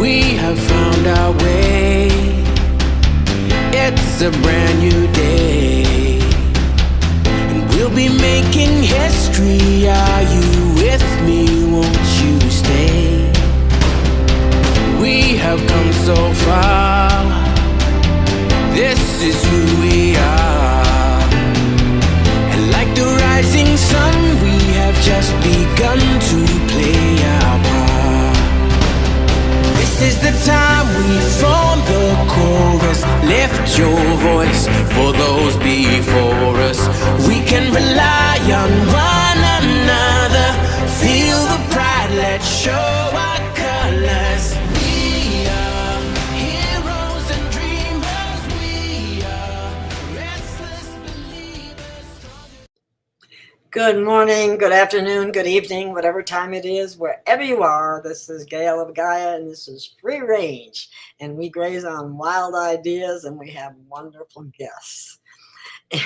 We have found our way. It's a brand new day, and we'll be making history. Are you with me? Won't you stay? We have come so far. This is who we are. And like the rising sun, we have just begun to play our part. This is the time we form the chorus. Lift your voice for those before us. We can rely on one another. Feel the pride, let's show our colors. We are heroes and dreamers. We are restless believers. Good morning, good afternoon, good evening, whatever time it is, wherever you are. This is Gail of Gaia, and this is Free Range. And we graze on wild ideas, and we have wonderful guests.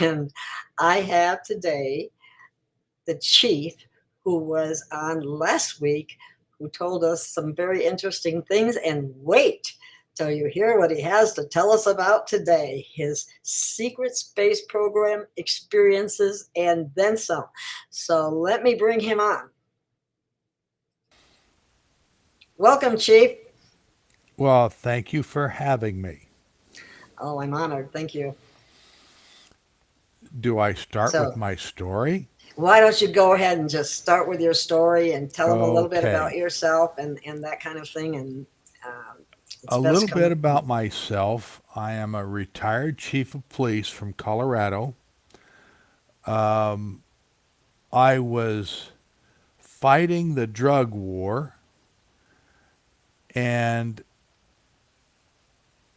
And I have today the chief who was on last week, who told us some very interesting things. And wait till you hear what he has to tell us about today, his secret space program experiences and then some. So let me bring him on. Welcome, Chief. Well, thank you for having me. Oh, I'm honored. Thank you. Do I start with my story? Why don't you go ahead and just start with your story and tell them a little bit Okay. about yourself and that kind of thing. And A little bit about myself. I am a retired chief of police from Colorado. I was fighting the drug war, and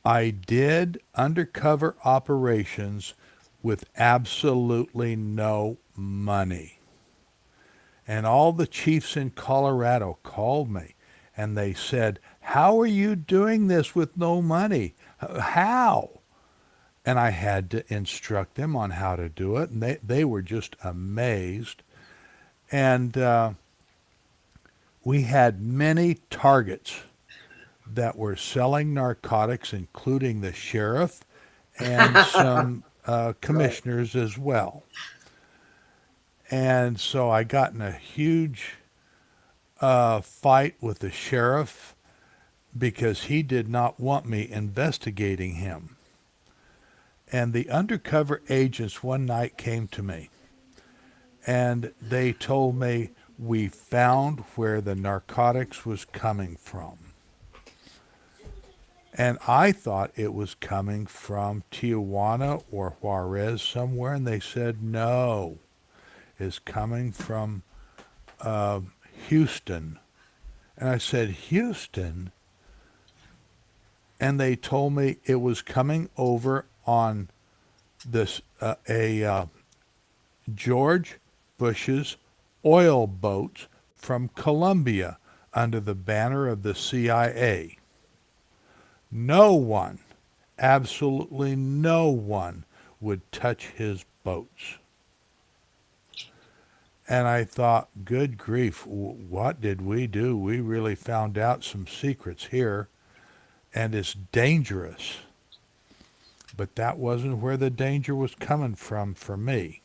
I did undercover operations with absolutely no money. And all the chiefs in Colorado called me and they said, "How are you doing this with no money? How?" And I had to instruct them on how to do it, and they were just amazed. And we had many targets that were selling narcotics, including the sheriff and some commissioners as well. And so I got in a huge fight with the sheriff because he did not want me investigating him. And the undercover agents one night came to me and they told me, "We found where the narcotics was coming from." And I thought it was coming from Tijuana or Juarez somewhere, and they said, "No, it's coming from Houston." And I said, "Houston?" And they told me it was coming over on this George Bush's oil boats from Colombia under the banner of the CIA. No one, absolutely no one, would touch his boats. And I thought, good grief, what did we do? We really found out some secrets here, and it's dangerous. But that wasn't where the danger was coming from for me.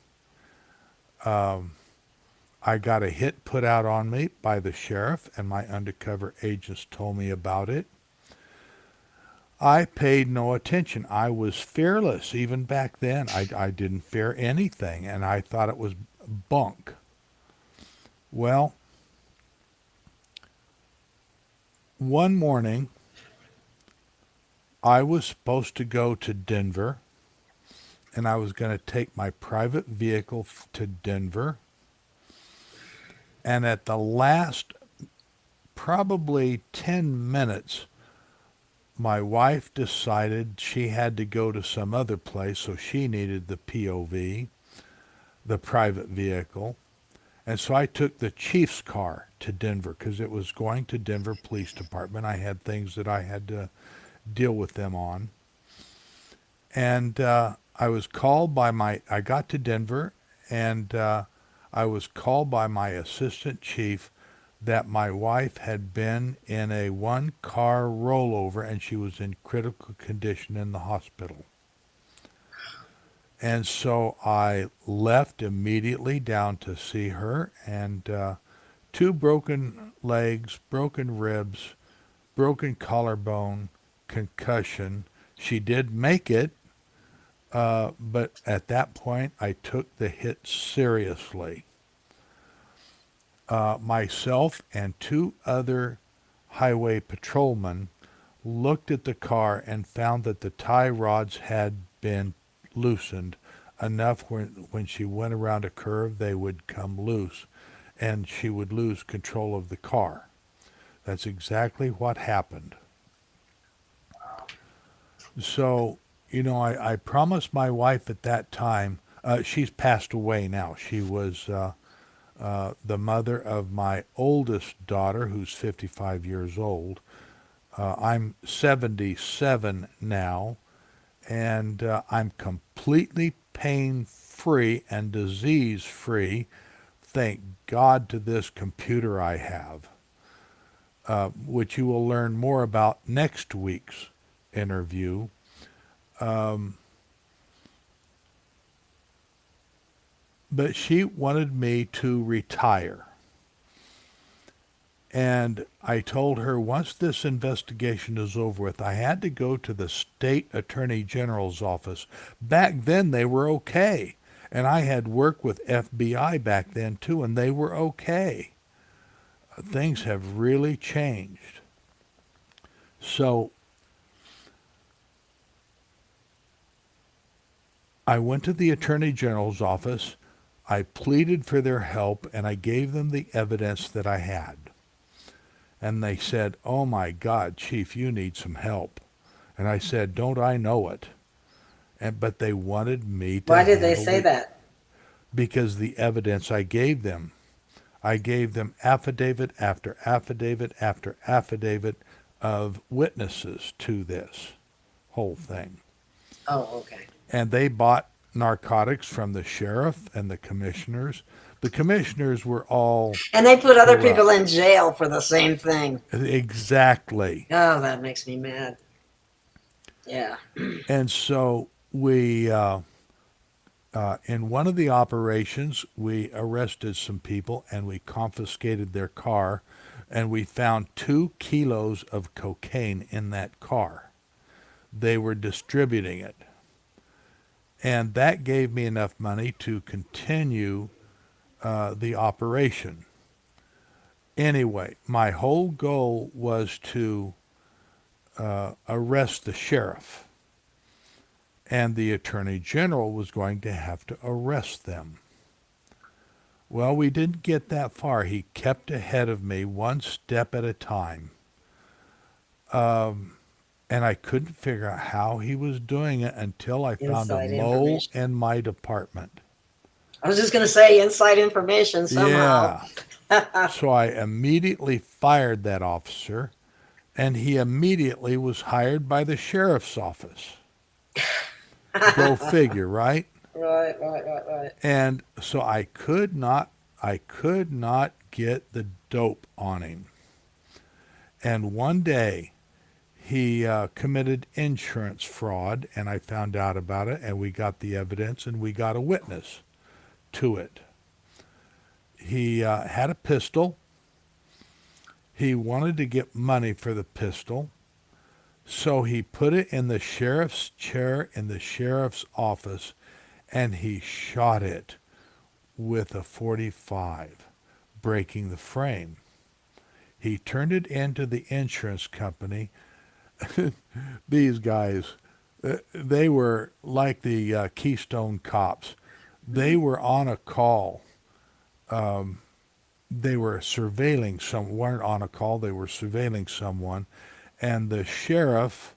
I got a hit put out on me by the sheriff, and my undercover agents told me about it. I paid no attention. I was fearless even back then. I didn't fear anything, and I thought it was bunk. Well, one morning, I was supposed to go to Denver, and I was going to take my private vehicle to Denver. And at the last probably 10 minutes, my wife decided she had to go to some other place, so she needed the POV, the private vehicle. And so I took the chief's car to Denver because it was going to Denver Police Department. I had things that I had to deal with them on. And I was called by I got to Denver, and I was called by my assistant chief that my wife had been in a one-car rollover and she was in critical condition in the hospital. And so I left immediately down to see her, and two broken legs, broken ribs, broken collarbone, concussion. She did make it, but at that point I took the hit seriously. Myself and two other highway patrolmen looked at the car and found that the tie rods had been loosened enough when she went around a curve they would come loose and she would lose control of the car. That's exactly what happened. So, I promised my wife at that time, she's passed away now. She was the mother of my oldest daughter, who's 55 years old. I'm 77 now, and I'm completely pain-free and disease-free. Thank God to this computer I have, which you will learn more about next week's interview. But she wanted me to retire. And I told her once this investigation is over with, I had to go to the state attorney general's office. Back then they were okay. And I had worked with FBI back then too, and they were okay. Things have really changed. So I went to the attorney general's office. I pleaded for their help, and I gave them the evidence that I had. And they said, "Oh my God, Chief, you need some help." And I said, "Don't I know it?" But they wanted me to. Why did they say that? Because the evidence I gave them. I gave them affidavit after affidavit after affidavit of witnesses to this whole thing. Oh, okay. And they bought narcotics from the sheriff and the commissioners. The commissioners were all... And they put other corrupt. people in jail for the same thing. Exactly. Oh, that makes me mad. Yeah. And so we, in one of the operations, we arrested some people and we confiscated their car, and we found 2 kilos of cocaine in that car. They were distributing it. And that gave me enough money to continue the operation. Anyway, my whole goal was to arrest the sheriff. And the attorney general was going to have to arrest them. Well, we didn't get that far. He kept ahead of me one step at a time. And I couldn't figure out how he was doing it until I found Inside a mole information. in my department. I was just going to say inside information somehow. Yeah. So I immediately fired that officer, and he immediately was hired by the sheriff's office. Go figure, right? Right. And so I could not get the dope on him. And one day he committed insurance fraud, and I found out about it, and we got the evidence, and we got a witness to it. He had a pistol. He wanted to get money for the pistol, so he put it in the sheriff's chair in the sheriff's office, and he shot it with a .45, breaking the frame. He turned it into the insurance company. These guys, they were like the Keystone Cops. They were on a call. They were surveilling weren't on a call, they were surveilling someone. And the sheriff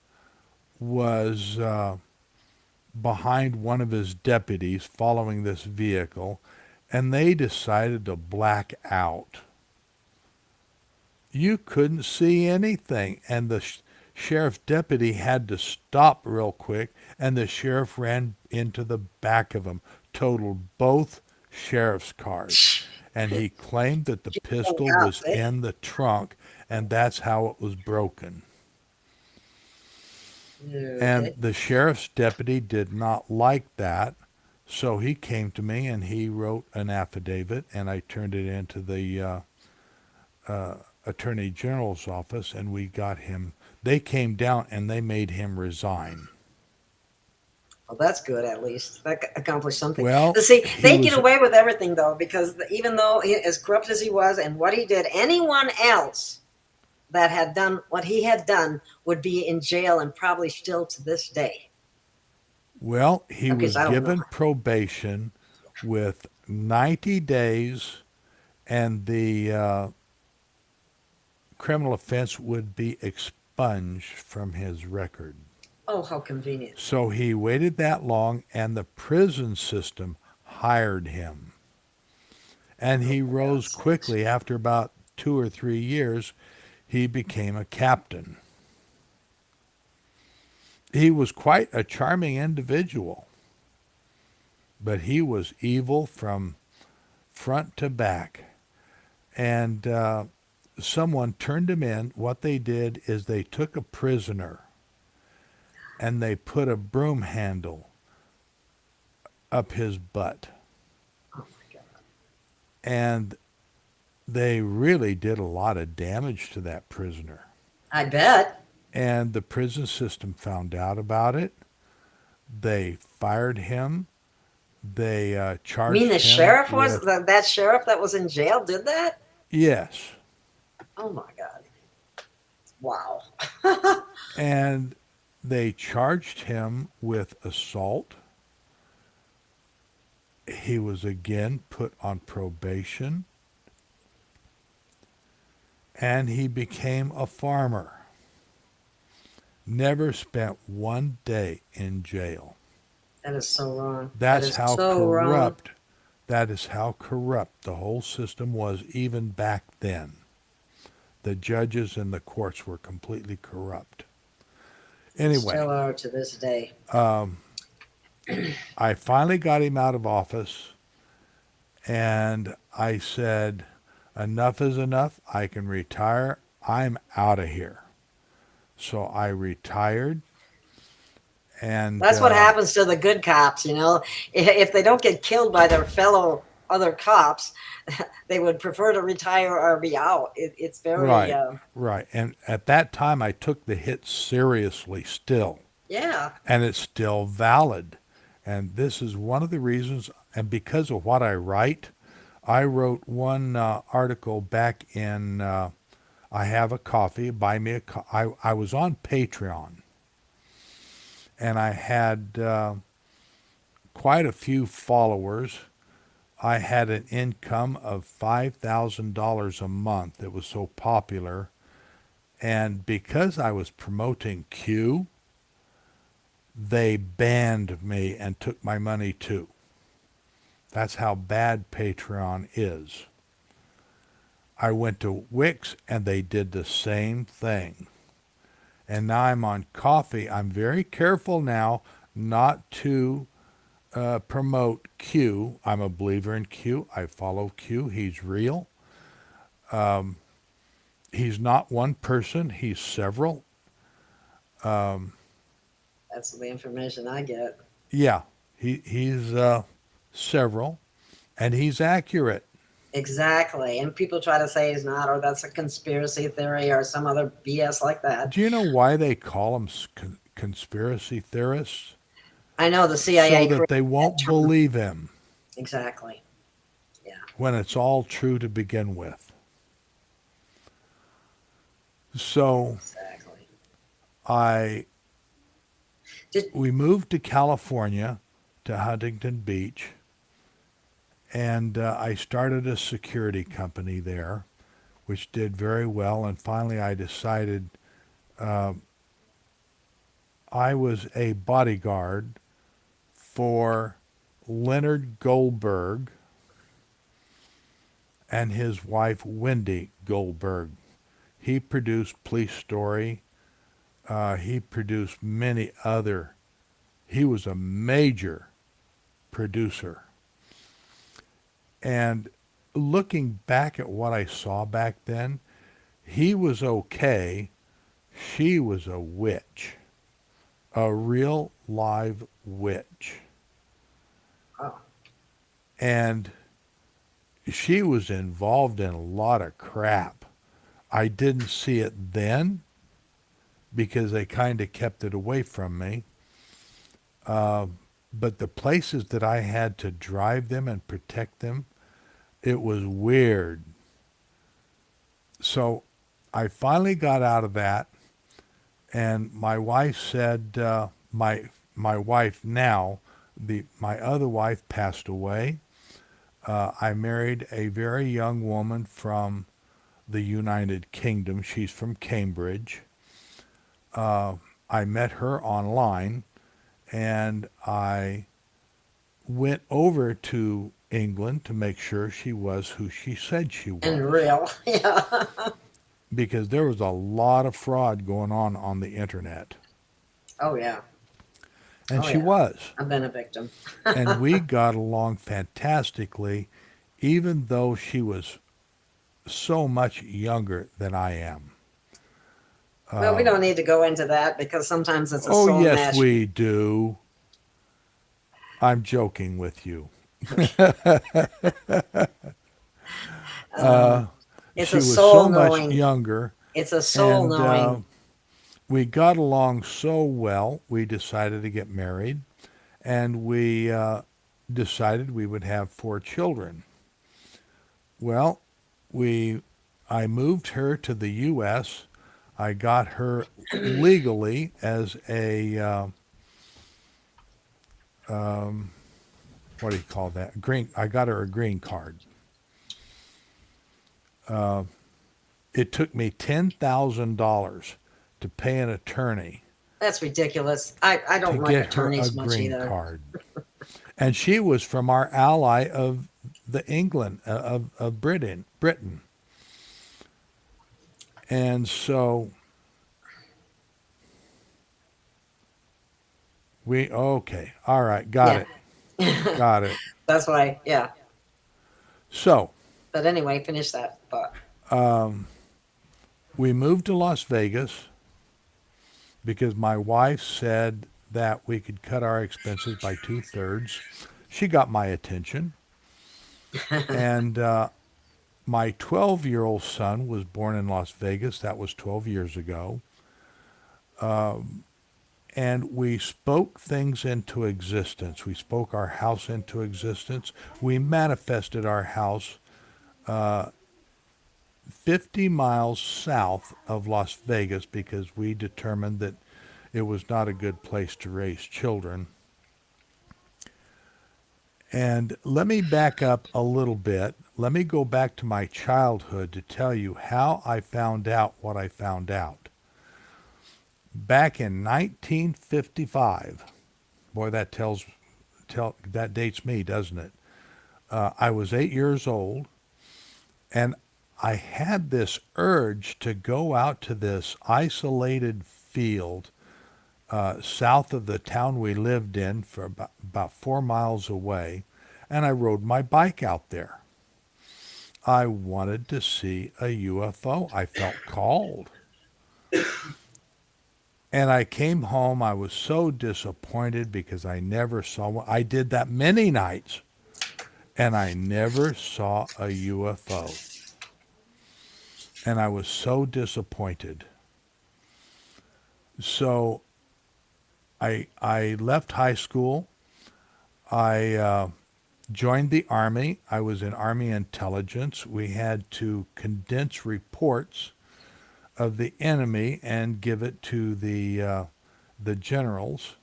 was behind one of his deputies following this vehicle, and they decided to black out. You couldn't see anything, and the sheriff's deputy had to stop real quick, and the sheriff ran into the back of him, totaled both sheriff's cars. and he claimed that the pistol cops, was in the trunk, and that's how it was broken. And Okay. the sheriff's deputy did not like that, so he came to me and he wrote an affidavit, and I turned it into the Attorney General's office, and we got him. They came down and they made him resign. Well, that's good. At least that accomplished something. Well, But see, he they was get away with everything though, because even though as corrupt as he was and what he did, anyone else that had done what he had done would be in jail and probably still to this day. Well, he Okay, was so I don't given know. probation with 90 days, and the criminal offense would be expunged from his record. Oh, how convenient. So he waited that long, and the prison system hired him. And he rose God's quickly. After about 2 or 3 years, he became a captain. He was quite a charming individual, but he was evil from front to back. And someone turned him in. What they did is they took a prisoner and they put a broom handle up his butt. Oh my God. And they really did a lot of damage to that prisoner. I bet. And the prison system found out about it. They fired him. They charged You mean the him sheriff was with, that sheriff that was in jail did that? yes. Oh my God. Wow. And they charged him with assault. He was again put on probation. And he became a farmer. Never spent one day in jail. That is so wrong. That's how so corrupt. Wrong. That is how corrupt the whole system was even back then. The judges and the courts were completely corrupt. Anyway, Still are to this day. I finally got him out of office, and I said, enough is enough. I can retire. I'm out of here. So I retired. And That's what happens to the good cops, you know. If they don't get killed by their fellow other cops, they would prefer to retire or be out. It's very right. And at that time, I took the hit seriously still. Yeah. And it's still valid. And this is one of the reasons, and because of what I write, I wrote one article back in I Have a Coffee, Buy Me a Coffee. I was on Patreon, and I had quite a few followers. I had an income of $5,000 a month. It was so popular. And because I was promoting Q, they banned me and took my money too. That's how bad Patreon is. I went to Wix and they did the same thing. And now I'm on Coffee. I'm very careful now not to promote Q. I'm a believer in Q. I follow Q. He's real. He's not one person. He's several. That's the information I get. Yeah, he's several, and he's accurate. Exactly. And people try to say he's not, or that's a conspiracy theory or some other BS like that. Do you know why they call them conspiracy theorists? I know the CIA. So that they won't believe him. Exactly. Yeah. When it's all true to begin with. So Exactly. we moved to California, to Huntington Beach, and I started a security company there, which did very well. And finally I decided I was a bodyguard for Leonard Goldberg and his wife Wendy Goldberg. He produced Police Story. He produced many other. He was a major producer. And looking back at what I saw back then, he was okay. She was a witch, a real live witch. Oh. And she was involved in a lot of crap. I didn't see it then because they kind of kept it away from me. But the places that I had to drive them and protect them, it was weird. So I finally got out of that, and my wife said, my wife now, my other wife passed away. I married a very young woman from the United Kingdom. She's from Cambridge. I met her online, and I went over to England to make sure she was who she said she was. And real. Yeah. Because there was a lot of fraud going on the internet. Oh, yeah. And Oh, she yeah. was. I've been a victim. And we got along fantastically, even though she was so much younger than I am. Well, we don't need to go into that because sometimes it's a Oh, soul yes, match. we do. I'm joking with you. It's She a was soul so knowing. much younger. It's a soul And knowing. we got along so well, we decided to get married. And we decided we would have 4 children. Well, I moved her to the U.S. I got her legally as a what do you call that? I got her a green card. It took me $10,000 to pay an attorney That's ridiculous. I don't to like get her a attorneys much green either. card. And she was from our ally of the England of Britain. And so okay, all right, got it. That's why, yeah. So But anyway, finish that thought. we moved to Las Vegas because my wife said that we could cut our expenses by 2/3. She got my attention. And my 12-year-old son was born in Las Vegas. That was 12 years ago. And we spoke things into existence. We spoke our house into existence. We manifested our house 50 miles south of Las Vegas because we determined that it was not a good place to raise children. And let me back up a little bit. Let me go back to my childhood to tell you how I found out what I found out. Back in 1955, boy, that dates me, doesn't it? I was 8 years old, and I had this urge to go out to this isolated field south of the town we lived in for about 4 miles away, and I rode my bike out there. I wanted to see a UFO. I felt called. And I came home. I was so disappointed because I never saw one. I did that many nights, and I never saw a UFO. And I was so disappointed. So I left high school. I joined the Army. I was in Army intelligence. We had to condense reports of the enemy and give it to the generals.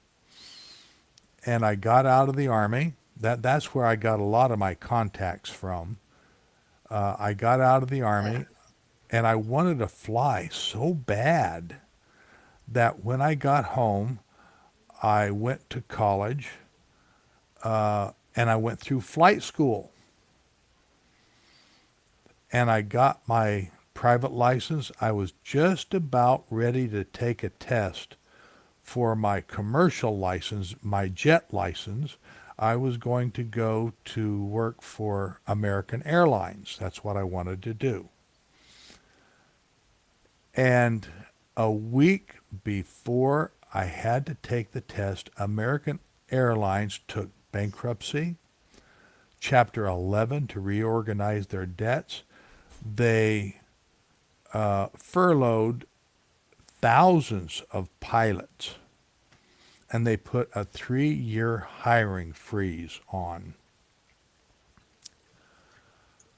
And I got out of the Army. That's where I got a lot of my contacts from. I got out of the Army, and I wanted to fly so bad that when I got home, I went to college, and I went through flight school. And I got my private license. I was just about ready to take a test for my commercial license, my jet license. I was going to go to work for American Airlines. That's what I wanted to do. And a week before I had to take the test, American Airlines took bankruptcy, Chapter 11 to reorganize their debts. They furloughed thousands of pilots, and they put a 3-year hiring freeze on.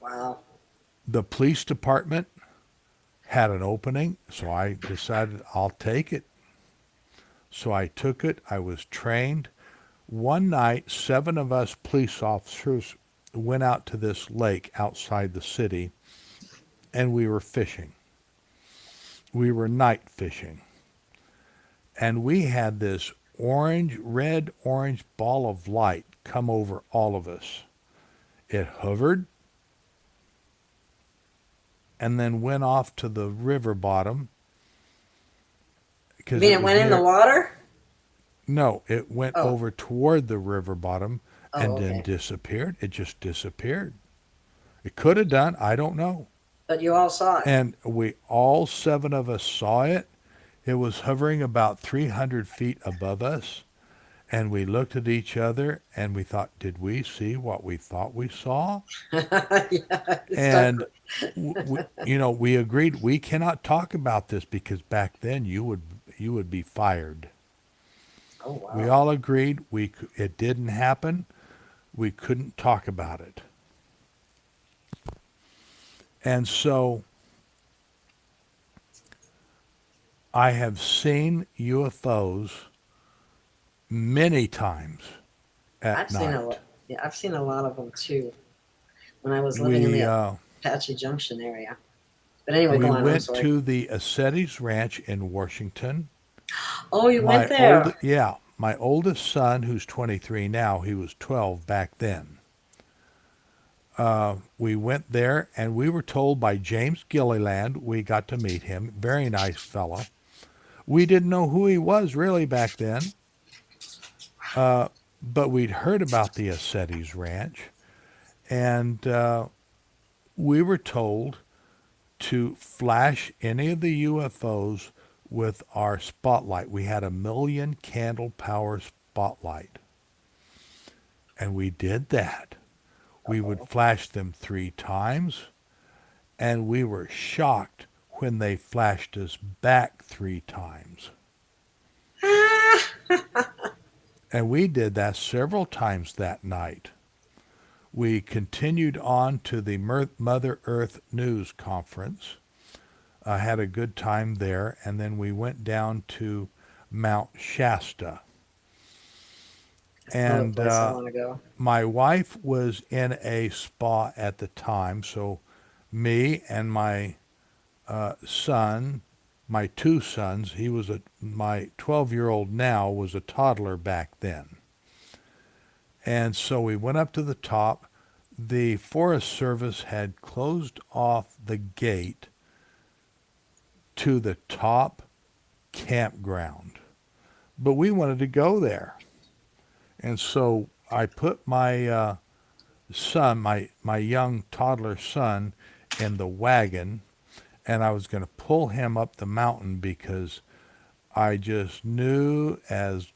Wow. The police department had an opening, so I decided I'll take it. So I took it. I was trained. One night, 7 of us police officers went out to this lake outside the city, and we were fishing. We were night fishing. And we had this red-orange ball of light come over all of us. It hovered and then went off to the river bottom. You mean it went in the water? No, it went over toward the river bottom and okay. then disappeared. It just disappeared. It could have done, I don't know. But you all saw it. And all 7 of us saw it. It was hovering about 300 feet above us. And we looked at each other and we thought, did we see what we thought we saw? Yeah, And, we agreed we cannot talk about this because back then you would be fired. Oh, wow. We all agreed it didn't happen. We couldn't talk about it. And so I have seen UFOs many times at night. I've seen a lot of them too when I was living in the Apache Junction area. But anyway, go on. We went to the Asceti's Ranch in Washington. Oh, you went there? Yeah. My oldest son, who's 23 now, he was 12 back then. We went there, and we were told by James Gilliland, we got to meet him, very nice fella. We didn't know who he was really back then, but we'd heard about the Asceti's Ranch, and we were told to flash any of the UFOs with our spotlight. We had a 1,000,000 candle power spotlight, and we did that. We would flash them 3 times, and we were shocked when they flashed us back 3 times. And we did that several times that night. We continued on to the Mother Earth News Conference. I had a good time there, and then we went down to Mount Shasta. And my wife was in a spa at the time, so me and my son, my 2 sons, my 12-year-old now was a toddler back then. And so we went up to the top. The Forest Service had closed off the gate to the top campground, but we wanted to go there. And so I put my son, my young toddler son, in the wagon, and I was going to pull him up the mountain because I just knew, as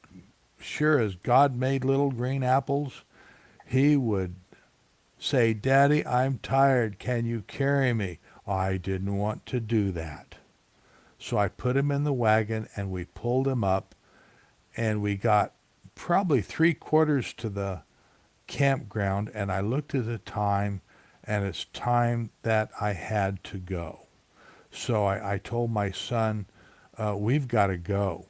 sure as God made little green apples, he would say, "Daddy, I'm tired. Can you carry me?" I didn't want to do that. So I put him in the wagon, and we pulled him up, and we got probably 3/4 to the campground, and I looked at the time, and it's time that I had to go. So I told my son, we've got to go.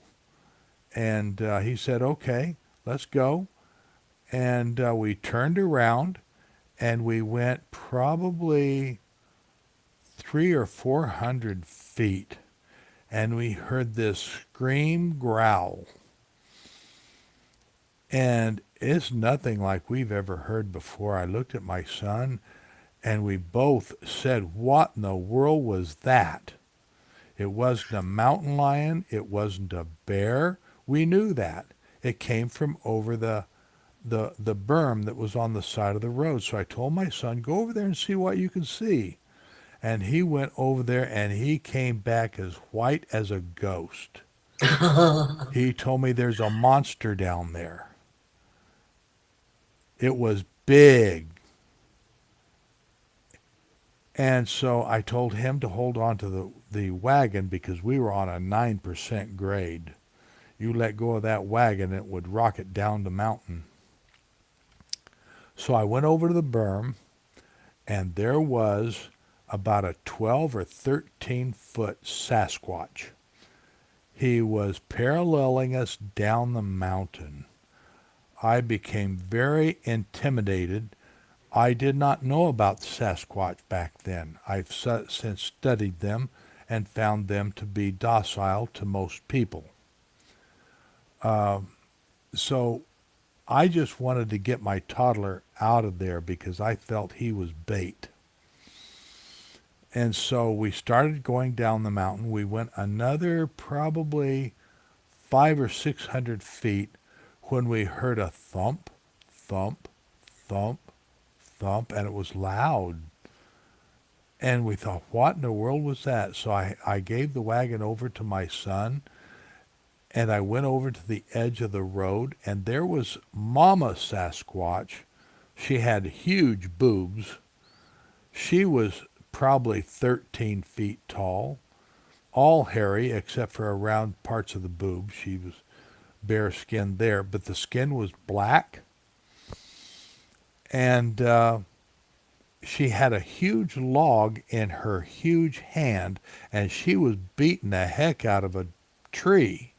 And he said, okay, let's go. And we turned around, and we went probably 300 or 400 feet, and we heard this scream growl. And it's nothing like we've ever heard before. I looked at my son, and we both said, what in the world was that? It wasn't a mountain lion. It wasn't a bear. We knew that. It came from over the the berm that was on the side of the road. So I told my son, go over there and see what you can see. And he went over there and he came back as white as a ghost. He told me there's a monster down there. It was big. And so I told him to hold on to the wagon because we were on a 9% grade. You let go of that wagon, it would rocket down the mountain. So I went over to the berm, and there was about a 12 or 13 foot Sasquatch. He was paralleling us down the mountain. I became very intimidated. I did not know about Sasquatch back then. I've since studied them and found them to be docile to most people. So I just wanted to get my toddler out of there because I felt he was bait. And so we started going down the mountain. We went another probably 500 or 600 feet when we heard a thump, thump, thump, thump, and it was loud. And we thought, what in the world was that? So I gave the wagon over to my son, and I went over to the edge of the road, and there was Mama Sasquatch. She had huge boobs. She was probably 13 feet tall, all hairy except for around parts of the boobs. She was bare skinned there, but the skin was black. And she had a huge log in her huge hand, and she was beating the heck out of a tree.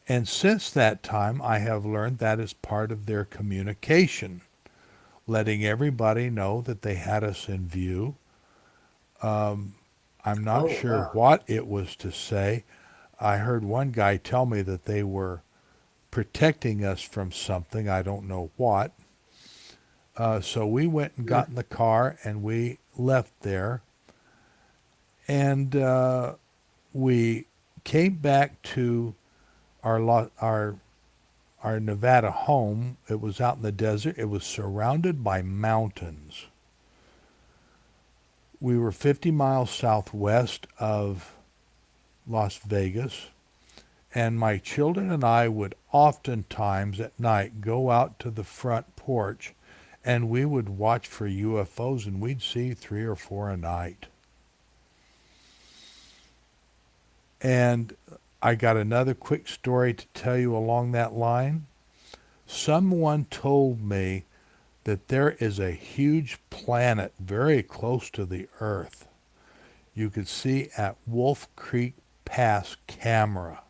And since that time, I have learned that is part of their communication, letting everybody know that they had us in view. I'm not sure what it was to say. I heard one guy tell me that they were protecting us from something. I don't know what. So we went and got in the car and we left there. And we came back to our Nevada home. It was out in the desert. It was surrounded by mountains. We were 50 miles southwest of Las Vegas, and my children and I would oftentimes at night go out to the front porch, and we would watch for UFOs, and we'd see 3 or 4 a night. And I got another quick story to tell you along that line. Someone told me that there is a huge planet very close to the Earth. You could see at Wolf Creek Pass camera.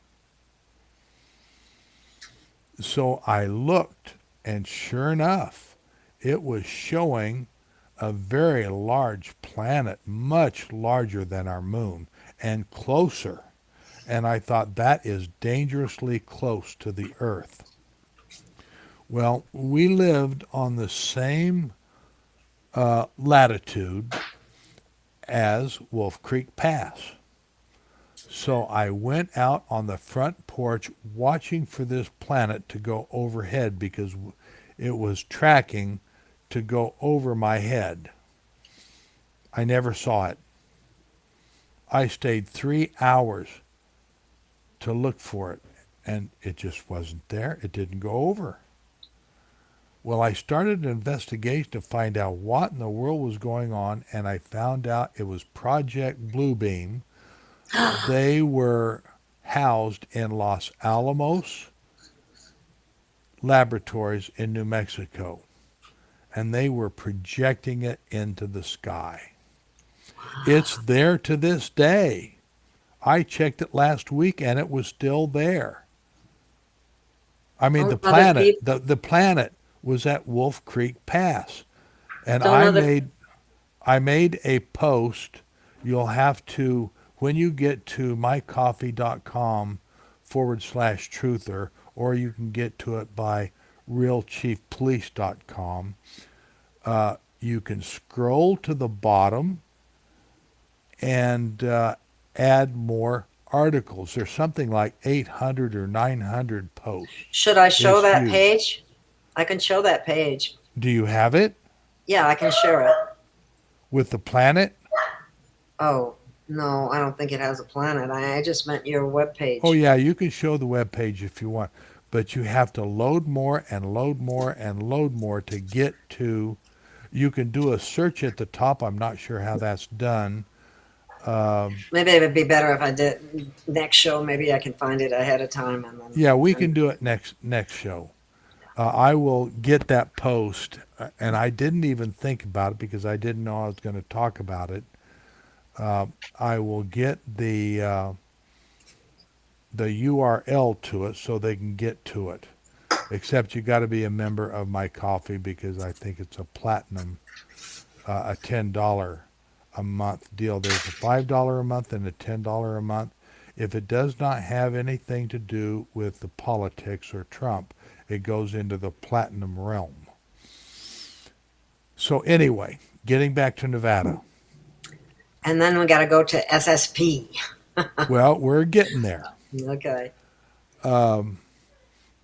So I looked, and sure enough, it was showing a very large planet, much larger than our moon, and closer. And I thought, that is dangerously close to the Earth. Well, we lived on the same latitude as Wolf Creek Pass. So I went out on the front porch watching for this planet to go overhead because it was tracking to go over my head. I never saw it. I stayed 3 hours to look for it, and it just wasn't there. It didn't go over. Well, I started an investigation to find out what in the world was going on, and I found out it was Project Bluebeam. They were housed in Los Alamos laboratories in New Mexico, and they were projecting it into the sky. It's there to this day. I checked it last week, and it was still there. I mean, the planet, the planet was at Wolf Creek Pass, and I made a post. You'll have to, when you get to mycoffee.com/truther, or you can get to it by realchiefpolice.com, you can scroll to the bottom and add more articles. There's something like 800 or 900 posts. Should I show It's that huge. page? I can show that page. Do you have it Yeah, I can share it. with the planet? Oh, no, I don't think it has a planet. I just meant your webpage. Oh, yeah, you can show the web page if you want, but you have to load more and load more and load more to get to. You can do a search at the top. I'm not sure how that's done. Maybe it would be better if I did next show. Maybe I can find it ahead of time. And then, Yeah, we can do it next show. I will get that post, and I didn't even think about it because I didn't know I was going to talk about it. I will get the URL to it so they can get to it. Except you got to be a member of my coffee because I think it's a platinum, a $10 a month deal. There's a $5 a month and a $10 a month. If it does not have anything to do with the politics or Trump, it goes into the platinum realm. So anyway, getting back to Nevada. And then we got to go to SSP. Well, we're getting there. Okay.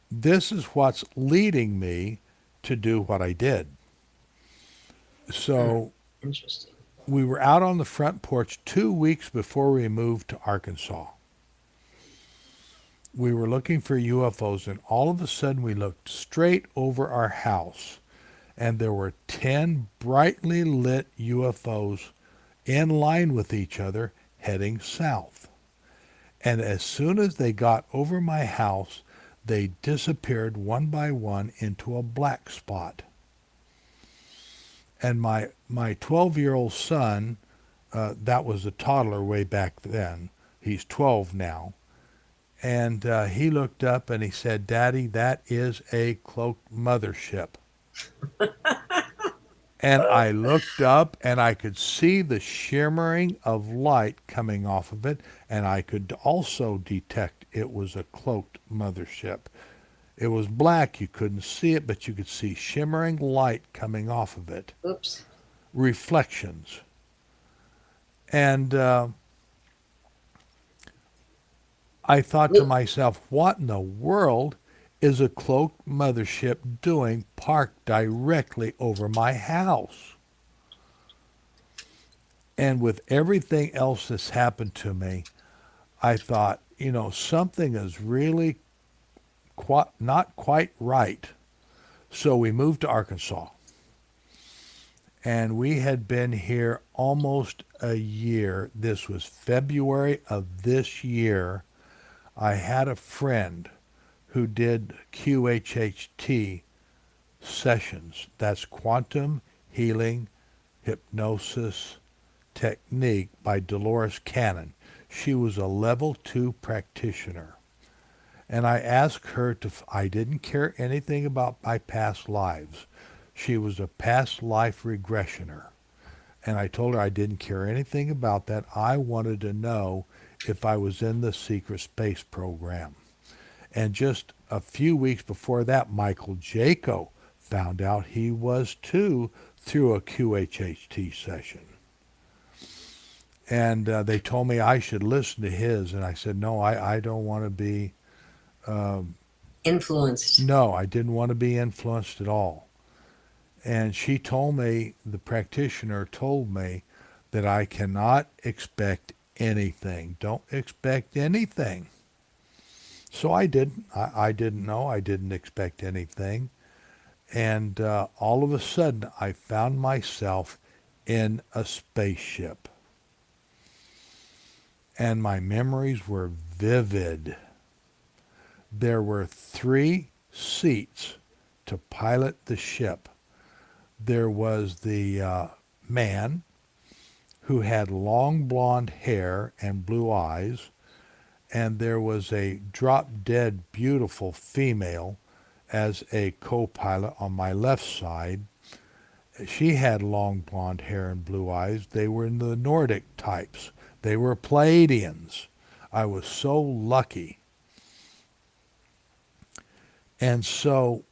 This is what's leading me to do what I did. So Interesting. we were out on the front porch 2 weeks before we moved to Arkansas. We were looking for UFOs, and all of a sudden we looked straight over our house, and there were 10 brightly lit UFOs in line with each other heading south. And as soon as they got over my house, they disappeared one by one into a black spot. And my 12-year-old son, that was a toddler way back then. He's 12 now. And he looked up and he said, "Daddy, that is a cloaked mothership." And I looked up and I could see the shimmering of light coming off of it. And I could also detect it was a cloaked mothership. It was black. You couldn't see it, but you could see shimmering light coming off of it. Oops. Reflections. And I thought to myself, what in the world is a cloaked mothership doing parked directly over my house? And with everything else that's happened to me, I thought, something is really not quite right. So we moved to Arkansas. And we had been here almost a year. This was February of this year. I had a friend who did QHHT sessions. That's Quantum Healing Hypnosis Technique by Dolores Cannon. She was a level 2 practitioner. And I asked her I didn't care anything about my past lives. She was a past life regressioner. And I told her I didn't care anything about that. I wanted to know if I was in the secret space program. And just a few weeks before that, Michael Jaco found out he was too through a QHHT session. And they told me I should listen to his. And I said, no, I don't want to be... influenced. No, I didn't want to be influenced at all. And she told me, the practitioner told me, that I cannot expect anything. Don't expect anything. So I didn't. I didn't know. I didn't expect anything. And all of a sudden, I found myself in a spaceship. And my memories were vivid. There were 3 seats to pilot the ship. There was the man who had long blonde hair and blue eyes, and there was a drop-dead beautiful female as a co-pilot on my left side. She had long blonde hair and blue eyes. They were in the Nordic types. They were Pleiadians. I was so lucky. And so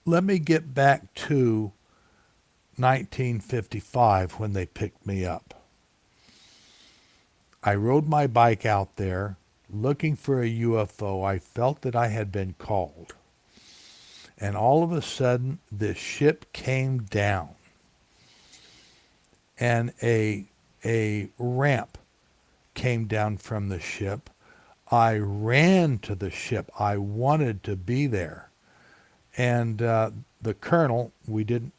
let me get back to 1955 when they picked me up. I rode my bike out there looking for a UFO. I felt that I had been called. And all of a sudden, this ship came down, and a ramp came down from the ship. I ran to the ship. I wanted to be there. And the colonel, we didn't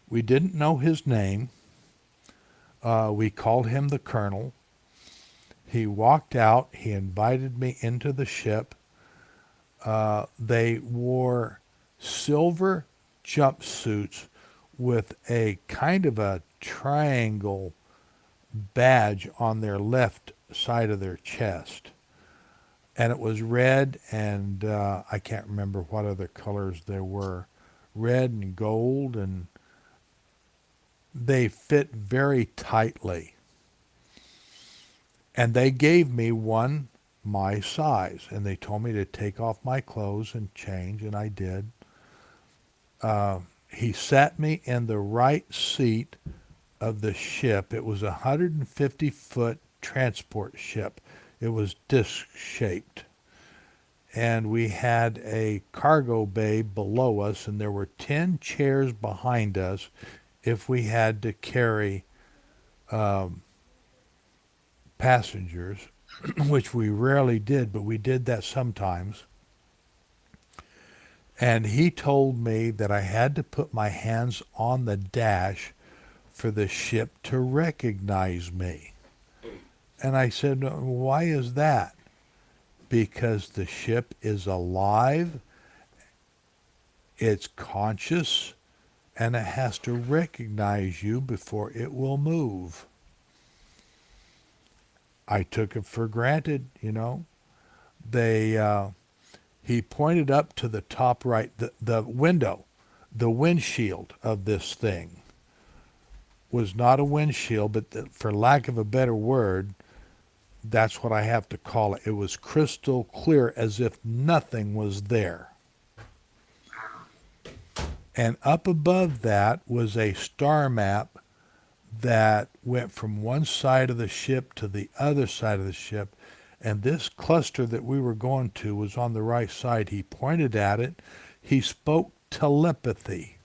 know his name. We called him the colonel. He walked out. He invited me into the ship. They wore silver jumpsuits with a kind of a triangle badge on their left side of their chest. And it was red, and I can't remember what other colors there were. Red and gold, and they fit very tightly. And they gave me one my size, and they told me to take off my clothes and change, and I did. He sat me in the right seat of the ship. It was a 150-foot transport ship. It was disc-shaped. And we had a cargo bay below us, and there were 10 chairs behind us if we had to carry passengers, which we rarely did, but we did that sometimes. And he told me that I had to put my hands on the dash for the ship to recognize me. And I said, why is that? Because the ship is alive, it's conscious, and it has to recognize you before it will move. I took it for granted, you know. He pointed up to the top right, the window, the windshield of this thing was not a windshield, but for lack of a better word, that's what I have to call it. It was crystal clear, as if nothing was there. And up above that was a star map that went from one side of the ship to the other side of the ship. And this cluster that we were going to was on the right side. He pointed at it. He spoke telepathy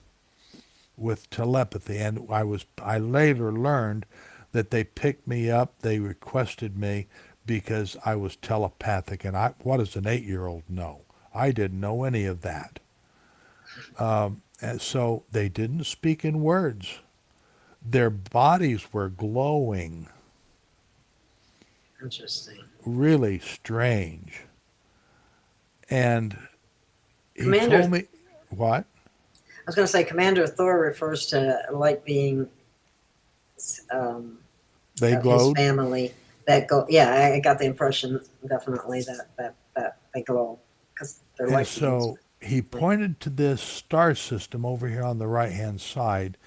with telepathy. And I later learned that they picked me up. They requested me because I was telepathic. And what does an 8-year-old know? I didn't know any of that. And so they didn't speak in words. Their bodies were glowing. Interesting. Really strange. And he Commander, told me, what? I was going to say, Commander Thor refers to light being They of glowed? his family that go. Yeah, I got the impression definitely that they glow because they're And light so he pointed to this star system over here on the right-hand side,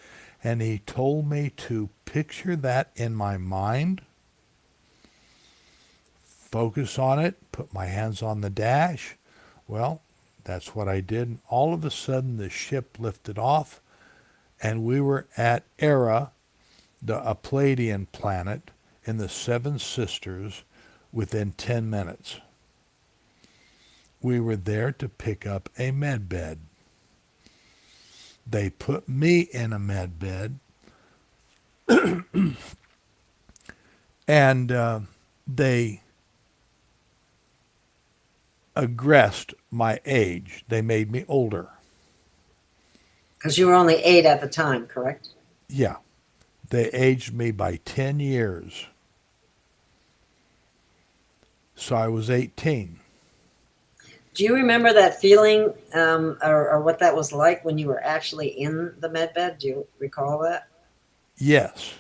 and he told me to picture that in my mind, focus on it, put my hands on the dash. Well, that's what I did. And all of a sudden, the ship lifted off, and we were at Era, a Palladian planet in the Seven Sisters, within 10 minutes. We were there to pick up a MEDBED. They put me in a MEDBED, and they aggressed my age. They made me older. because you were only 8 at the time, correct? Yeah. They aged me by 10 years. So I was 18. Do you remember that feeling or what that was like when you were actually in the medbed? Do you recall that? Yes.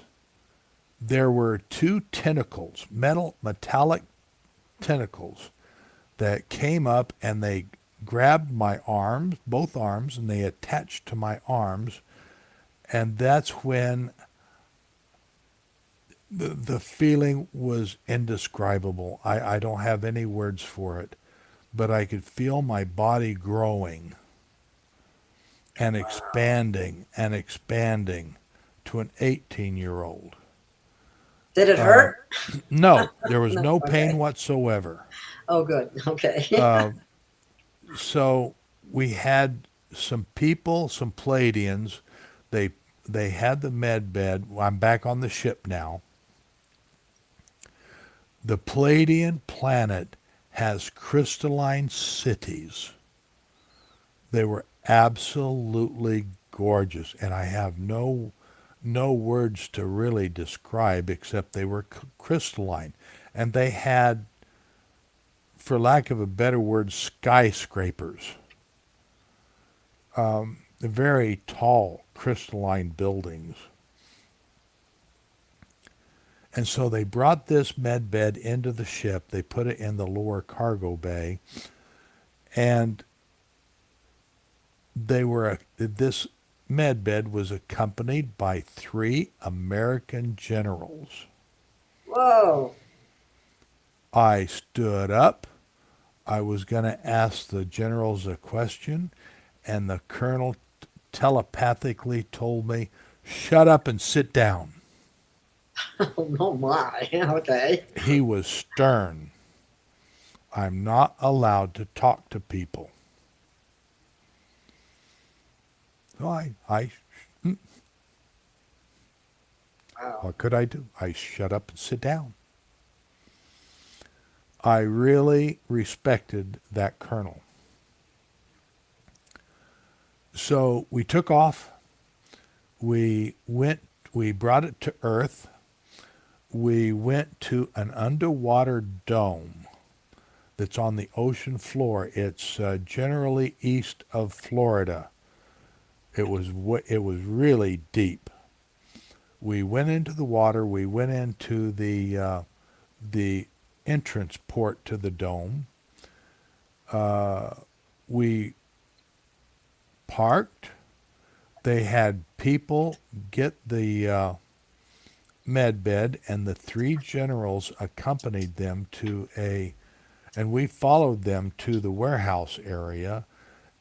There were 2 tentacles, metallic tentacles, that came up and they grabbed my arms, both arms, and they attached to my arms. And that's when the feeling was indescribable. I don't have any words for it, but I could feel my body growing and expanding to an 18-year-old. Did it hurt? No, there was No. no pain Okay. whatsoever. Oh, good. Okay. So we had some people, some Pleiadians. They they had the med bed. I'm back on the ship now. The Pleiadian planet has crystalline cities. They were absolutely gorgeous, and I have no words to really describe except they were crystalline, and they had, for lack of a better word, skyscrapers. Very tall crystalline buildings. And so they brought this med bed into the ship. They put it in the lower cargo bay, and this med bed was accompanied by 3 American generals. Whoa. I stood up. I was going to ask the generals a question, and the colonel telepathically told me, "Shut up and sit down." Oh my. Okay. He was stern. I'm not allowed to talk to people. So Wow. what could I do? I shut up and sit down. I really respected that colonel. So we took off. We brought it to Earth. We went to an underwater dome that's on the ocean floor. It's generally east of Florida. It was really deep. We went into the water. We went into the entrance port to the dome. We parked. They had people get the med bed, and the 3 generals accompanied them and we followed them to the warehouse area.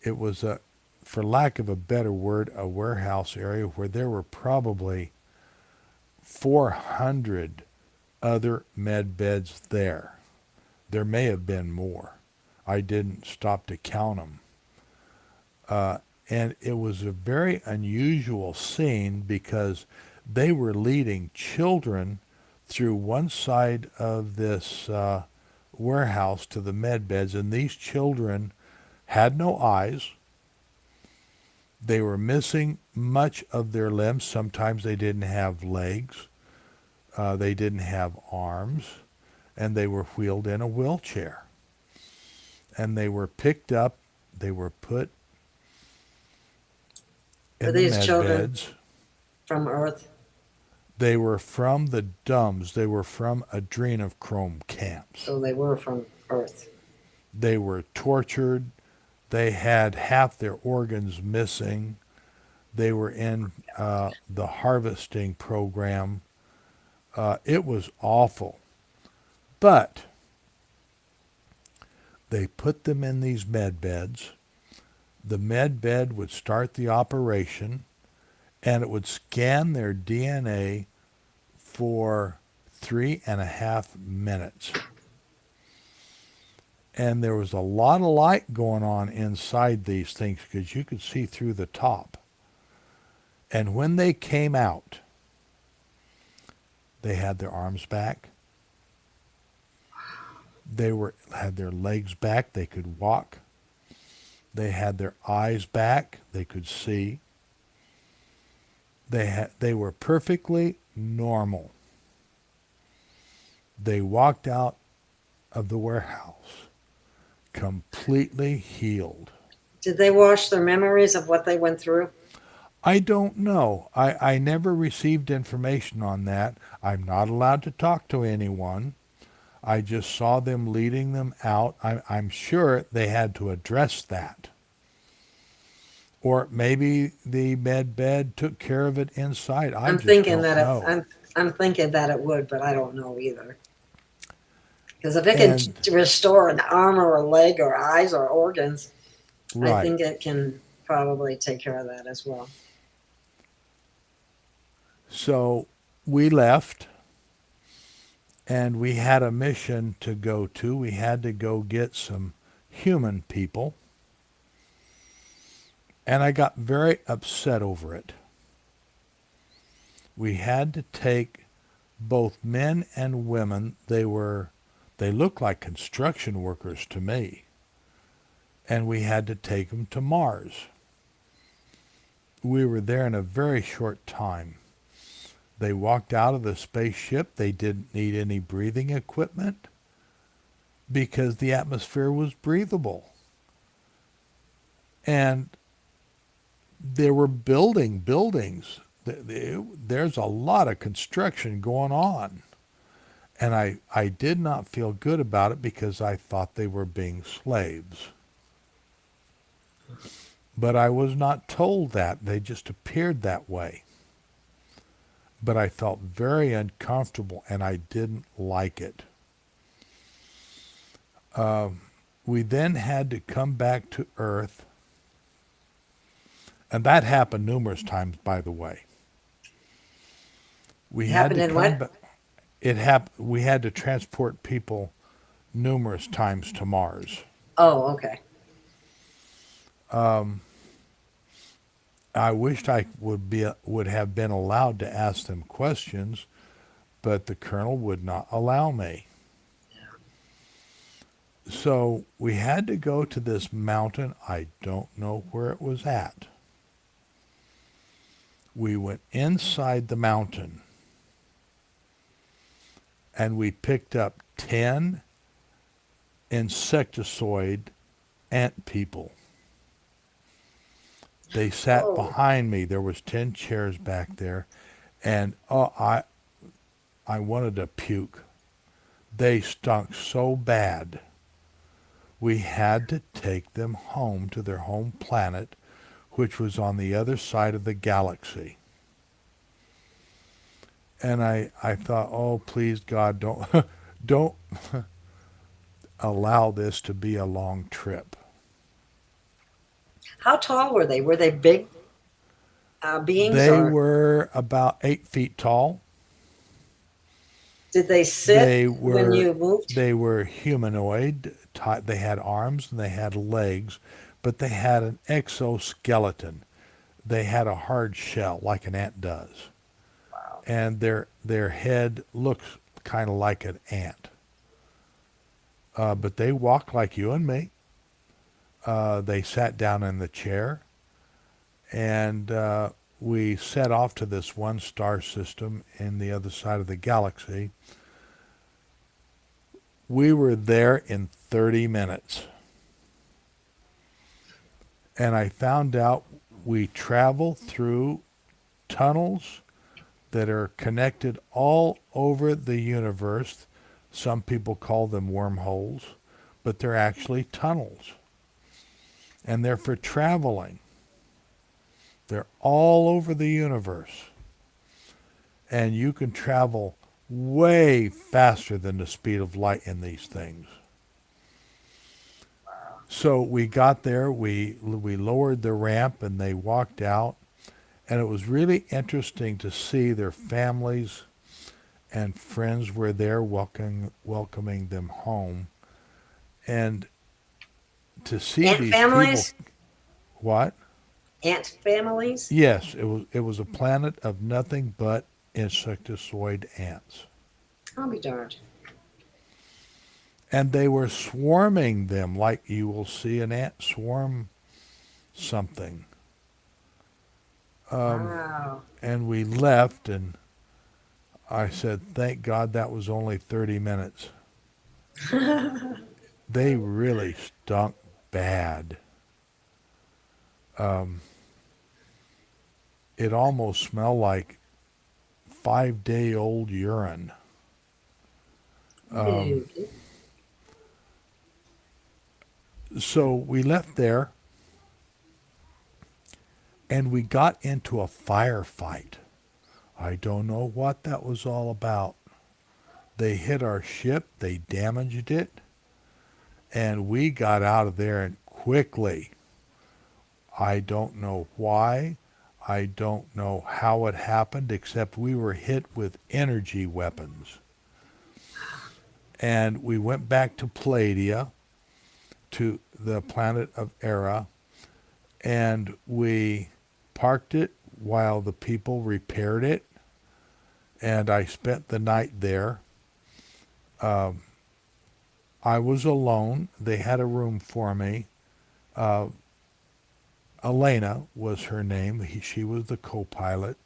It was for lack of a better word, a warehouse area where there were probably 400 other med beds there. There may have been more. I didn't stop to count them. And it was a very unusual scene because they were leading children through one side of this warehouse to the med beds, and these children had no eyes. They were missing much of their limbs. Sometimes they didn't have legs. They didn't have arms, and they were wheeled in a wheelchair. And they were picked up. They were put in Were the these med children beds. from Earth? They were from the DUMBs. They were from adrenochrome camps. So they were from Earth. They were tortured. They had half their organs missing. They were in the harvesting program. It was awful. But they put them in these med beds. The med bed would start the operation, and it would scan their DNA for 3.5 minutes. And there was a lot of light going on inside these things because you could see through the top. And when they came out, they had their arms back. They had their legs back. They could walk. They had their eyes back. They could see. They were perfectly normal. They walked out of the warehouse completely healed. Did they wash their memories of what they went through? I don't know. I never received information on that. I'm not allowed to talk to anyone. I just saw them leading them out. I'm sure they had to address that. Or maybe the med bed took care of it inside. I'm just thinking don't that know. I'm thinking that it would, but I don't know either. Because if it And- can restore an arm or a leg or eyes or organs, I Right. think it can probably take care of that as well. So we left. And we had a mission to go to. We had to go get some human people. And I got very upset over it. We had to take both men and women. They looked like construction workers to me. And we had to take them to Mars. We were there in a very short time. They walked out of the spaceship. They didn't need any breathing equipment because the atmosphere was breathable. And they were building buildings. There's a lot of construction going on. And I did not feel good about it because I thought they were being slaves. But I was not told that. They just appeared that way. But I felt very uncomfortable, and I didn't like it. We then had to come back to Earth, and that happened numerous times, by the way. We had to come back. We had to transport people numerous times to Mars. Oh, okay. I wished I would have been allowed to ask them questions, but the colonel would not allow me. So we had to go to this mountain. I don't know where it was at. We went inside the mountain, and we picked up 10 insectoid ant people. They sat behind me. There was 10 chairs back there, and I wanted to puke. They stunk so bad. We had to take them home to their home planet, which was on the other side of the galaxy. And I thought, oh, please, God, don't allow this to be a long trip. How tall were they? Were they big beings? They were about 8 feet tall. Did they sit when you moved? They were humanoid. They had arms and they had legs, but they had an exoskeleton. They had a hard shell like an ant does. Wow. And their head looks kind of like an ant. But they walked like you and me. They sat down in the chair, and we set off to this one star system in the other side of the galaxy. We were there in 30 minutes. And I found out we travel through tunnels that are connected all over the universe. Some people call them wormholes, but they're actually tunnels. And they're for traveling. They're all over the universe. And you can travel way faster than the speed of light in these things. So we got there, we lowered the ramp, and they walked out. And it was really interesting to see their families and friends were there welcoming them home. And to see ant these families? people... What? Ant families? Yes, it was a planet of nothing but insectoid ants. I'll be darned. And they were swarming them like you will see an ant swarm something. Wow. And we left, and I said, thank God that was only 30 minutes. They really stunk bad. It almost smelled like 5-day-old urine. So we left there, and we got into a firefight. I don't know what that was all about. They hit our ship, they damaged it, and we got out of there and quickly. I don't know why. I don't know how it happened, except we were hit with energy weapons. And we went back to Palladium, to the planet of Era, and we parked it while the people repaired it, and I spent the night there. I was alone. They had a room for me. Elena was her name. She was the co-pilot.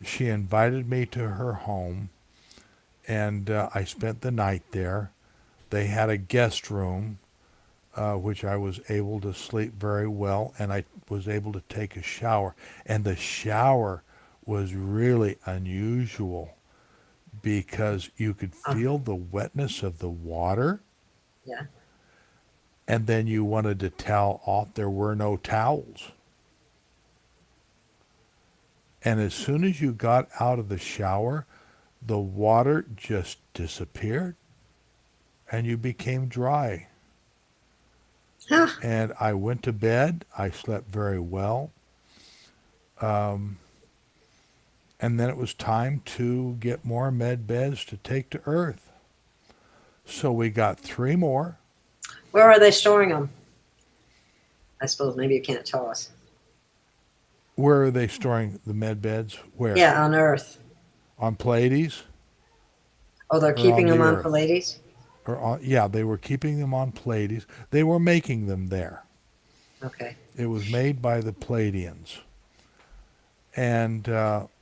She invited me to her home, and I spent the night there. They had a guest room, which I was able to sleep very well, and I was able to take a shower. And the shower was really unusual because you could feel the wetness of the water, Yeah. and then you wanted to towel off. There were no towels. And as soon as you got out of the shower, the water just disappeared, and you became dry. Huh. And I went to bed. I slept very well. And then it was time to get more med beds to take to Earth. So we got 3 more. Where are they storing them? I suppose maybe you can't tell us. Where are they storing the med beds? Where? Yeah, on Earth. On Pleiades? Oh, they're Or keeping on them the on Earth? Pallades? Yeah, they were keeping them on Pleiades. They were making them there. Okay. It was made by the Pleiadians. And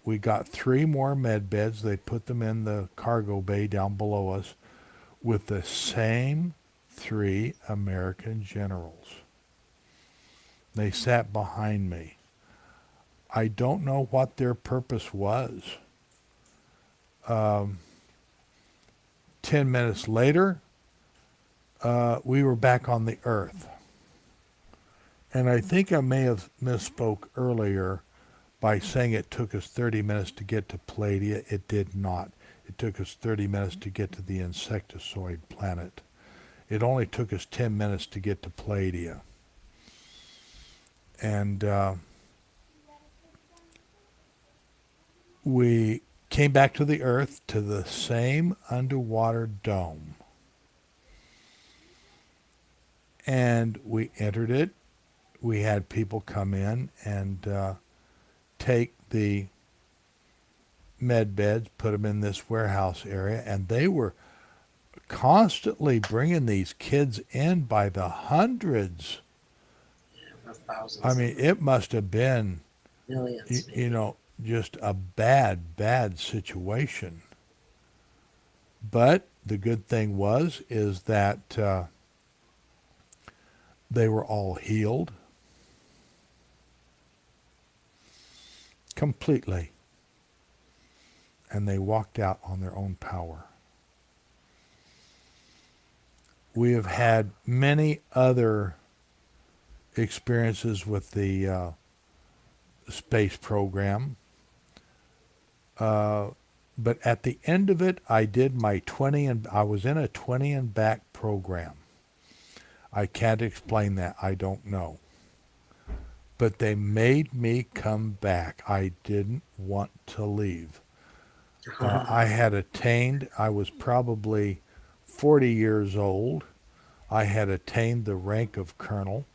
we got 3 more med beds. They put them in the cargo bay down below us with the same 3 American generals. They sat behind me. I don't know what their purpose was. 10 minutes later, we were back on the Earth. And I think I may have misspoke earlier by saying it took us 30 minutes to get to Palladium. It did not. It took us 30 minutes to get to the insectoid planet. It only took us 10 minutes to get to Palladium. And we came back to the Earth, to the same underwater dome. And we entered it. We had people come in and take the med beds, put them in this warehouse area, and they were constantly bringing these kids in by the hundreds. Yeah, or thousands. I mean, it must have been, Millions. you know, just a bad, bad situation. But the good thing is that they were all healed completely, and they walked out on their own power. We have had many other experiences with the space program, but at the end of it, I did my 20 and I was in a 20 and back program. I can't explain that. I don't know. But they made me come back. I didn't want to leave. I had attained, I was probably 40 years old. I had attained the rank of colonel.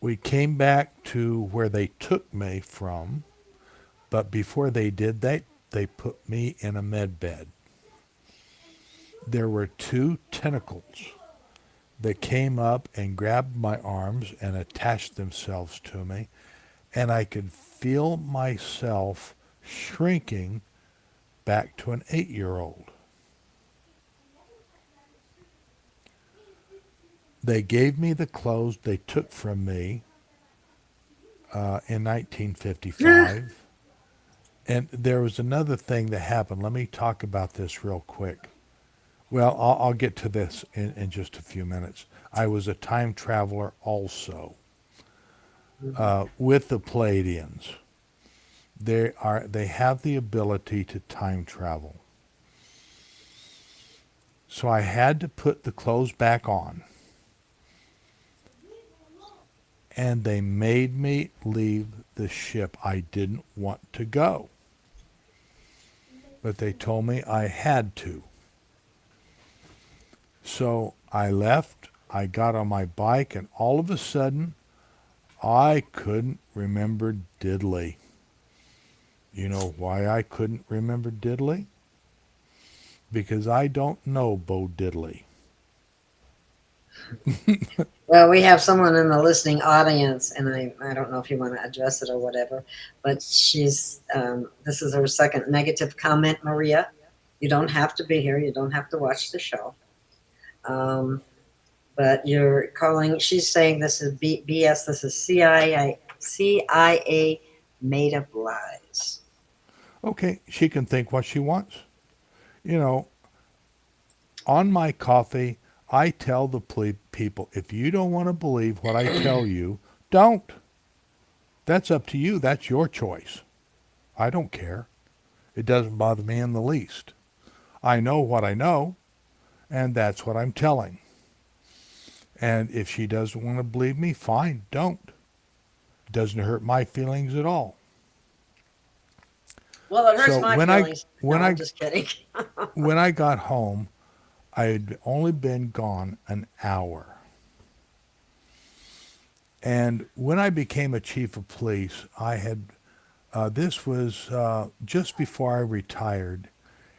We came back to where they took me from, but before they did that, they put me in a med bed. There were 2 tentacles that came up and grabbed my arms and attached themselves to me, and I could feel myself shrinking back to an 8-year-old. They gave me the clothes they took from me in 1955. And there was another thing that happened. Let me talk about this real quick. Well, I'll get to this in just a few minutes. I was a time traveler also with the Pleiadians. They have the ability to time travel. So I had to put the clothes back on. and they made me leave the ship. I didn't want to go, but they told me I had to. So I left. I got on my bike, and all of a sudden, I couldn't remember diddly. You know why I couldn't remember diddly? Because I don't know Bo Diddley. Well, we have someone in the listening audience, and I don't know if you want to address it or whatever, but she's this is her second negative comment, Maria. You don't have to be here. You don't have to watch the show. But you're calling. She's saying this is BS. This is CIA made up lies. Okay, she can think what she wants. You know, on my coffee, I tell the people, if you don't want to believe what I tell you, don't. That's up to you. That's your choice. I don't care. It doesn't bother me in the least. I know what I know, and that's what I'm telling. And if she doesn't want to believe me, fine, don't. It doesn't hurt my feelings at all. Well, it hurts So my feelings. I'm just kidding. when I got home, I had only been gone an hour. And when I became a chief of police, I had, this was just before I retired.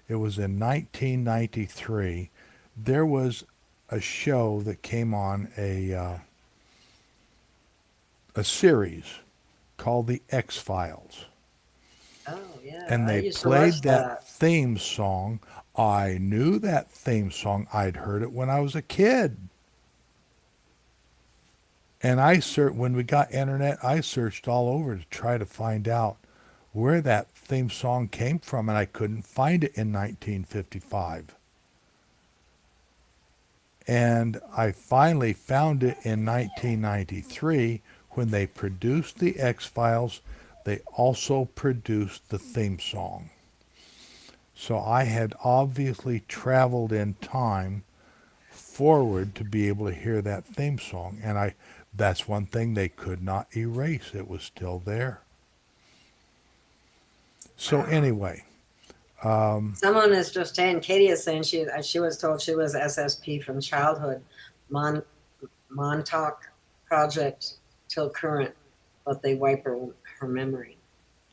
It was in 1993. There was a show that came on, a series called The X-Files. Oh, yeah. And I they used to played watch that theme song. I knew that theme song. I'd heard it when I was a kid. And when we got internet, I searched all over to try to find out where that theme song came from, and I couldn't find it in 1955. And I finally found it in 1993 when they produced the X-Files. They also produced the theme song. So I had obviously traveled in time forward to be able to hear that theme song. And that's one thing they could not erase. It was still there. So anyway. Someone is just saying, Katie is saying she was told she was SSP from childhood, Montauk Project till current, but they wipe her memory.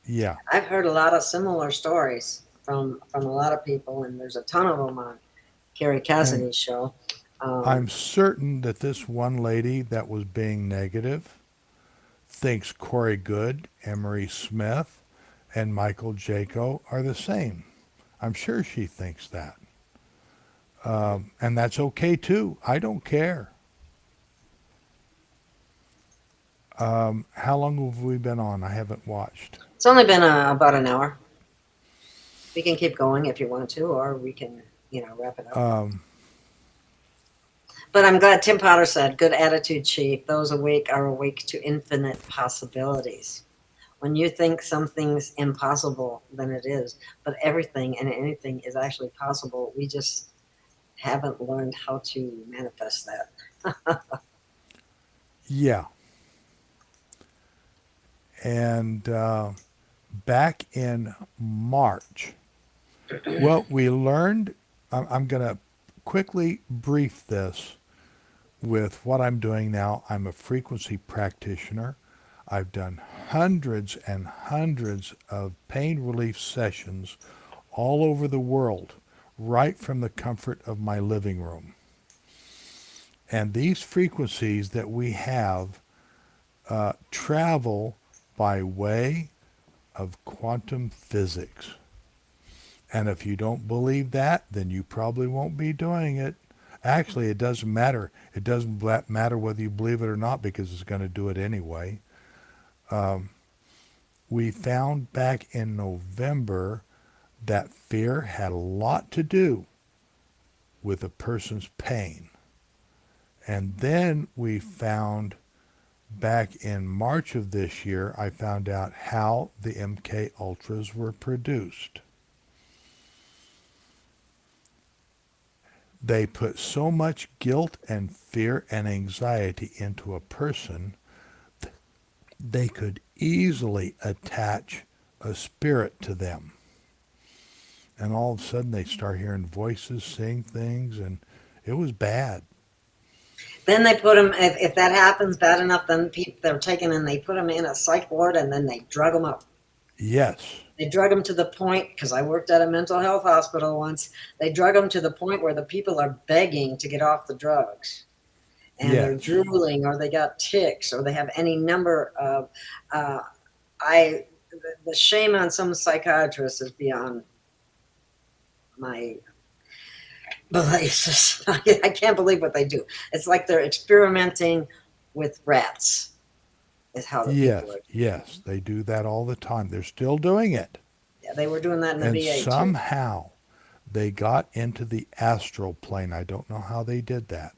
Yeah. I've heard a lot of similar stories from a lot of people, and there's a ton of them on Carrie Cassidy's show. I'm certain that this one lady that was being negative thinks Corey Good, Emery Smith, and Michael Jaco are the same. I'm sure she thinks that. And that's okay too. I don't care. How long have we been on? I haven't watched. It's only been about an hour. We can keep going if you want to, or we can, wrap it up. But I'm glad Tim Potter said, good attitude, Chief. Those awake are awake to infinite possibilities. When you think something's impossible, then it is. But everything and anything is actually possible. We just haven't learned how to manifest that. Yeah. And back in March, well, we learned, I'm going to quickly brief this with what I'm doing now. I'm a frequency practitioner. I've done hundreds and hundreds of pain relief sessions all over the world, right from the comfort of my living room. And these frequencies that we have travel by way of quantum physics. And if you don't believe that, then you probably won't be doing it. Actually, it doesn't matter. It doesn't matter whether you believe it or not, because it's going to do it anyway. We found back in November that fear had a lot to do with a person's pain. And then we found back in March of this year, I found out how the MK Ultras were produced. They put so much guilt and fear and anxiety into a person they could easily attach a spirit to them. And all of a sudden they start hearing voices, seeing things, and it was bad. Then they put them, if that happens bad enough, then they're taken and they put them in a psych ward and then they drug them up. Yes. They drug them to the point, because I worked at a mental health hospital once, they drug them to the point where the people are begging to get off the drugs. And they're Yes. drooling, or they got tics, or they have any number of, the shame on some psychiatrists is beyond my beliefs. I can't believe what they do. It's like they're experimenting with rats, is how the Yes. people are. Yes. They do that all the time. They're still doing it. Yeah, they were doing that in the And VA too. somehow they got into the astral plane. I don't know how they did that.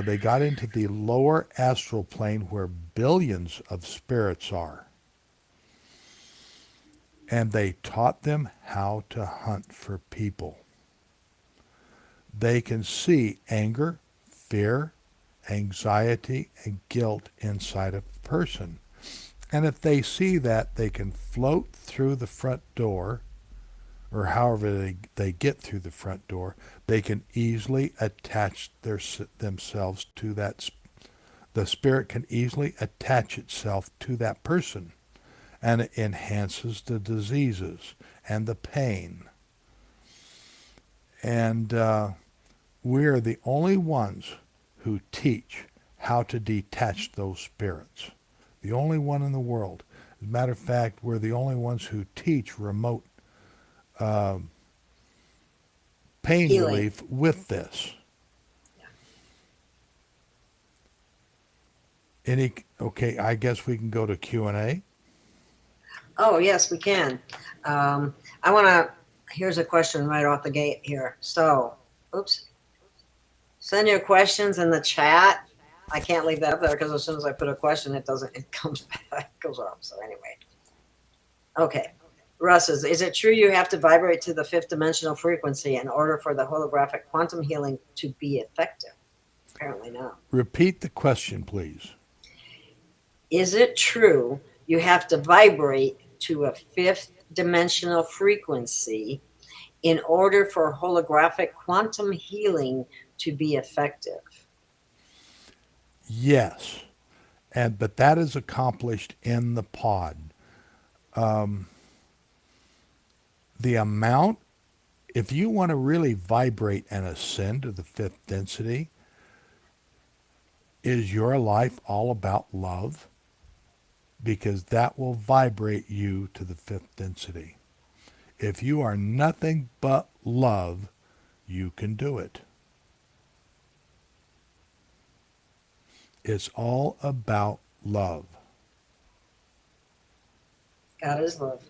They got into the lower astral plane where billions of spirits are. And they taught them how to hunt for people. They can see anger, fear, anxiety, and guilt inside a person. And if they see that, they can float through the front door, or however they get through the front door. They can easily attach themselves to that. The spirit can easily attach itself to that person, and it enhances the diseases and the pain. And we're the only ones who teach how to detach those spirits. The only one in the world. As a matter of fact, we're the only ones who teach remote pain Healing. relief with this. Okay, I guess we can go to Q&A. Oh, yes, we can. Here's a question right off the gate here. So, send your questions in the chat. I can't leave that up there because as soon as I put a question, it comes back, it goes off. So anyway. Okay. Russ, is it true you have to vibrate to the 5th dimensional frequency in order for the holographic quantum healing to be effective? Apparently not. Repeat the question, please. Is it true you have to vibrate to a 5th dimensional frequency in order for holographic quantum healing to be effective? Yes, but that is accomplished in the pod. The amount, if you want to really vibrate and ascend to the 5th density, is your life all about love? Because that will vibrate you to the 5th density. If you are nothing but love, you can do it. It's all about love. God is love.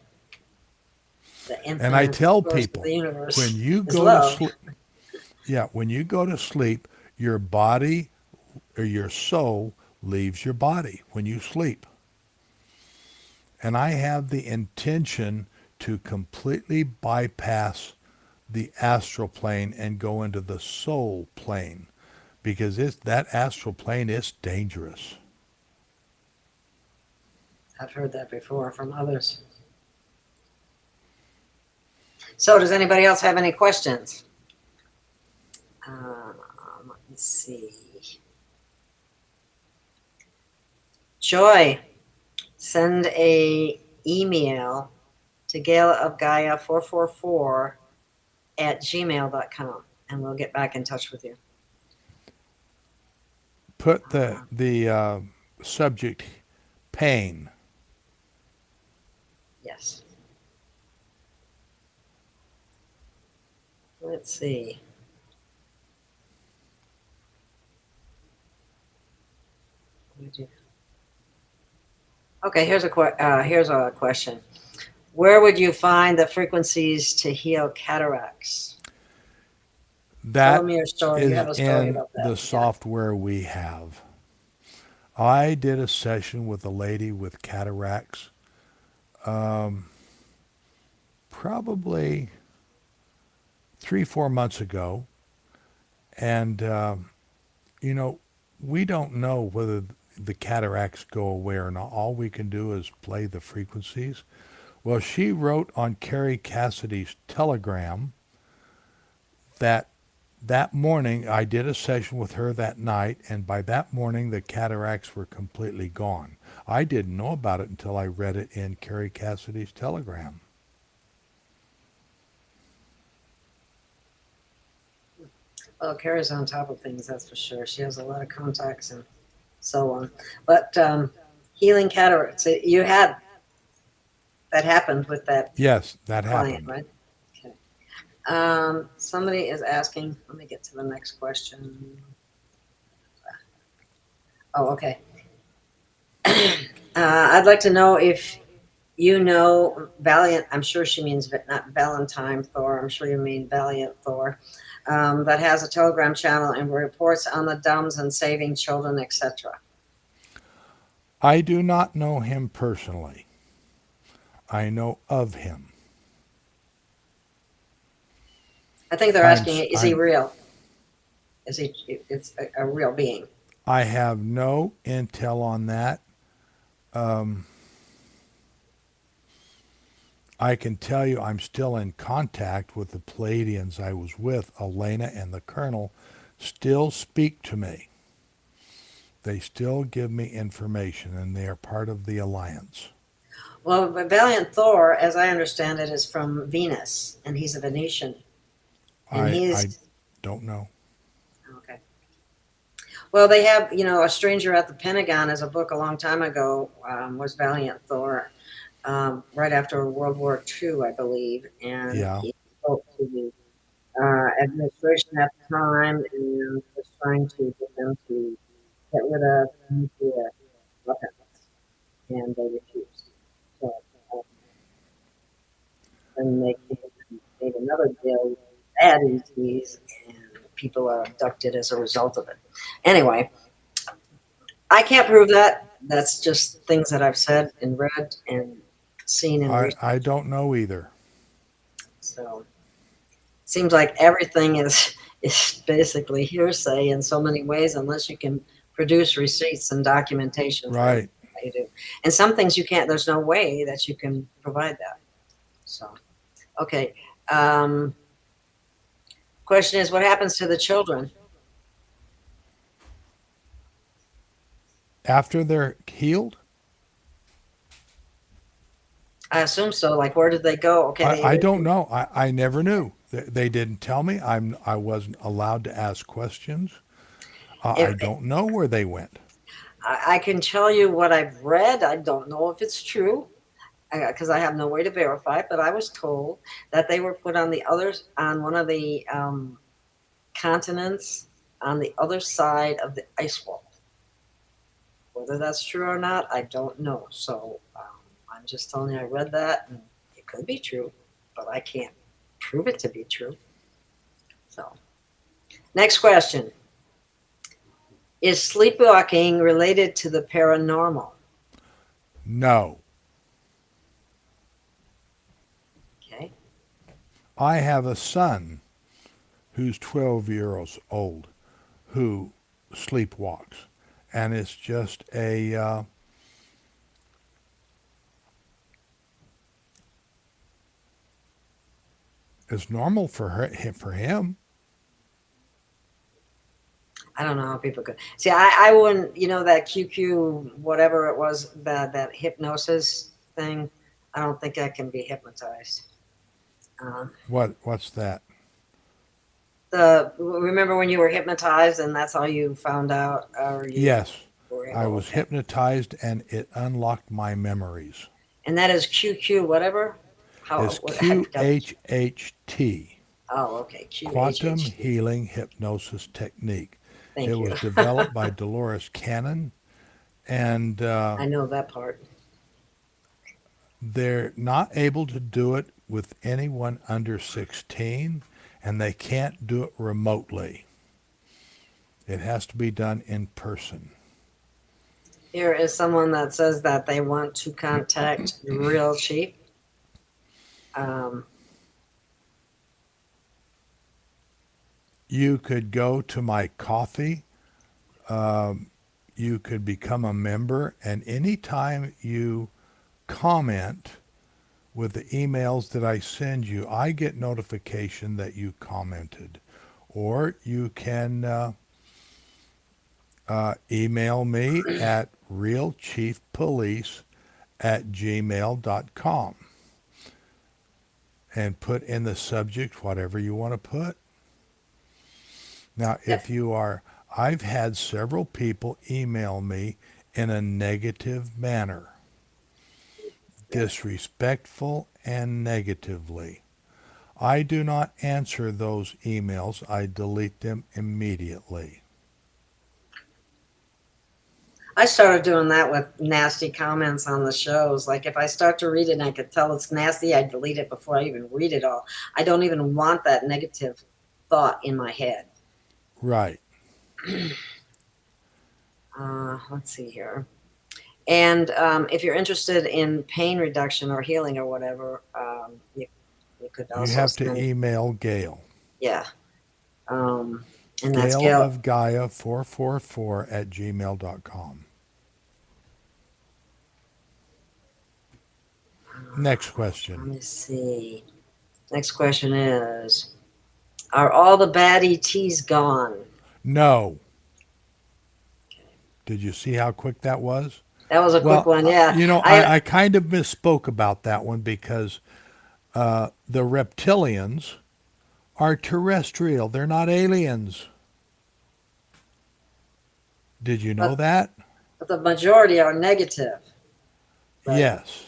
And I tell people, when you go to sleep, when you go to sleep, your body or your soul leaves your body when you sleep. And I have the intention to completely bypass the astral plane and go into the soul plane, because that astral plane is dangerous. I've heard that before from others. So does anybody else have any questions? Let me see. Joy, send a email to Gail of Gaia 444 at gmail.com and we'll get back in touch with you. Put the subject pain. Yes. Let's see. Okay, here's a question. Where would you find the frequencies to heal cataracts? That Tell me your story. You have a is story in about that. the software we have. I did a session with a lady with cataracts probably 3-4 months ago. And, we don't know whether the cataracts go away, and all we can do is play the frequencies. Well, she wrote on Carrie Cassidy's telegram that morning I did a session with her that night, and by that morning the cataracts were completely gone. I didn't know about it until I read it in Carrie Cassidy's telegram. Well, Carrie's on top of things, that's for sure. She has a lot of contacts and so on. But healing cataracts, you had that happened with that Yes, that client, happened. right? Somebody is asking, let me get to the next question. Oh, okay. I'd like to know if you know Valiant, I'm sure she means not Valentine Thor, I'm sure you mean Valiant Thor, that has a Telegram channel and reports on the dumbs and saving children, etc. I do not know him personally. I know of him. I think they're asking, is he real? Is he? It's a real being? I have no intel on that. I can tell you I'm still in contact with the Palladians I was with. Elena and the Colonel still speak to me. They still give me information, and they are part of the Alliance. Well, Valiant Thor, as I understand it, is from Venus, and he's a Venetian. And I don't know. Okay. Well, they have, A Stranger at the Pentagon as a book a long time ago, was Valiant Thor, right after World War II, I believe. And Yeah. he spoke to the administration at the time and was trying to get them to get rid of nuclear weapons, and they refused. So, then they came and made another deal with bad ETs, and people are abducted as a result of it. Anyway, I can't prove that. That's just things that I've said and read and seen in research. I don't know either. So it seems like everything is basically hearsay in so many ways, unless you can produce receipts and documentation. Right. You do. And some things you can't. There's no way that you can provide that. So, okay. Question is, what happens to the children? After they're healed? I assume so. Like, where did they go? Okay, I don't know. I never knew. They didn't tell me. I wasn't allowed to ask questions. I don't know where they went. I can tell you what I've read. I don't know if it's true because I have no way to verify it, but I was told that they were put on one of the continents on the other side of the ice wall. Whether that's true or not, I don't know. So I'm just telling you I read that, and it could be true, but I can't prove it to be true. So, next question. Is sleepwalking related to the paranormal? No. Okay. I have a son who's 12 years old who sleepwalks. And it's just it's normal for him. I don't know how people could see. I wouldn't, that QQ, whatever it was, that hypnosis thing. I don't think I can be hypnotized. What's that? Remember when you were hypnotized and that's how you found out? Yes, I was hypnotized and it unlocked my memories. And that is QQ, whatever. It's QHHT. Oh, okay. QHHT. Quantum Healing Hypnosis Technique. Thank you. It was developed by Dolores Cannon, and I know that part. They're not able to do it with anyone under 16, and they can't do it remotely. It has to be done in person. Here is someone that says that they want to contact Real Chief. You could go to my coffee you could become a member, and anytime you comment with the emails that I send you, I get notification that you commented. Or you can email me at realchiefpolice@gmail.com and put in the subject whatever you want to put. Now, if you are, I've had several people email me in a negative manner, disrespectful and negatively. I do not answer those emails. I delete them immediately. I started doing that with nasty comments on the shows. Like if I start to read it and I could tell it's nasty, I delete it before I even read it all. I don't even want that negative thought in my head. Right. Let's see here. And if you're interested in pain reduction or healing or whatever, you could also You have to email Gail. Yeah. And that's Gail of Gaia 444@gmail.com. Next question. Let me see. Next question is, are all the bad ETs gone? No. Did you see how quick that was? That was a quick one, yeah. You know, I kind of misspoke about that one because the reptilians are terrestrial. They're not aliens. Did you know that? But the majority are negative. Right? Yes.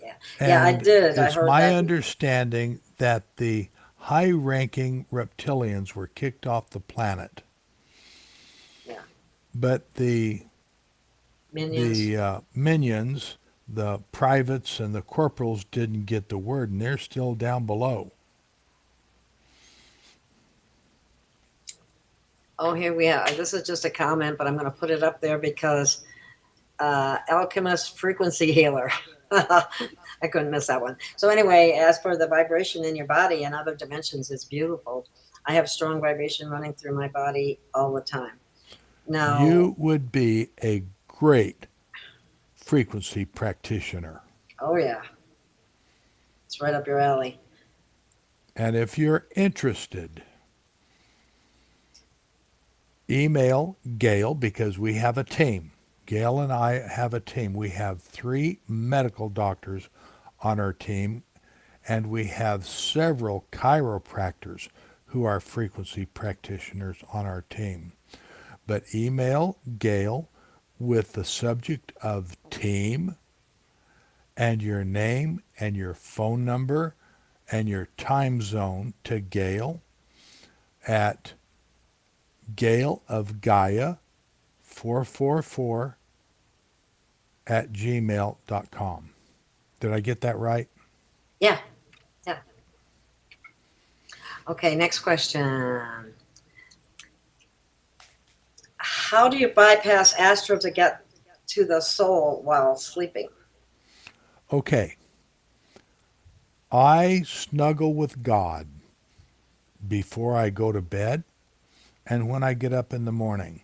Yeah. And yeah, I did. I It's heard my that. understanding that the high-ranking reptilians were kicked off the planet. Yeah. But the minions, the privates and the corporals didn't get the word, and they're still down below. Oh, here we are. This is just a comment, but I'm going to put it up there because alchemist frequency healer. I couldn't miss that one. So anyway, as for the vibration in your body and other dimensions, it's beautiful. I have strong vibration running through my body all the time. Now, You would be a great frequency practitioner. oh yeah, it's right up your alley. And if you're interested, email Gail because we have a team. Gail and I have a team. We have 3 medical doctors on our team, and we have several chiropractors who are frequency practitioners on our team. But email Gail with the subject of team and your name and your phone number and your time zone to Gail at Gail of Gaia 444@gmail.com. Did I get that right? Yeah. Yeah. Okay, next question. How do you bypass astral to get to the soul while sleeping? Okay. I snuggle with God before I go to bed and when I get up in the morning.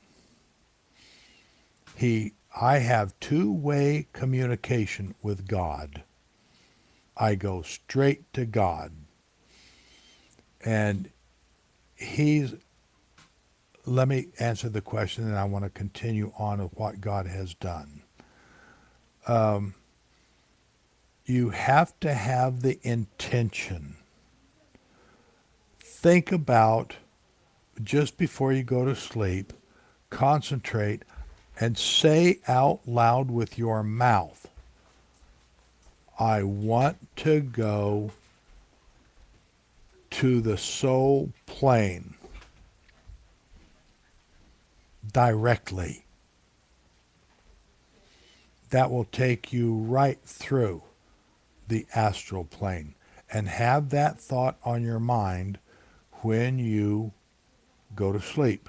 I have two-way communication with God. I go straight to God. And let me answer the question, and I want to continue on with what God has done. You have to have the intention. Think about, just before you go to sleep, concentrate and say out loud with your mouth, I want to go to the soul plane directly. That will take you right through the astral plane. And have that thought on your mind when you go to sleep.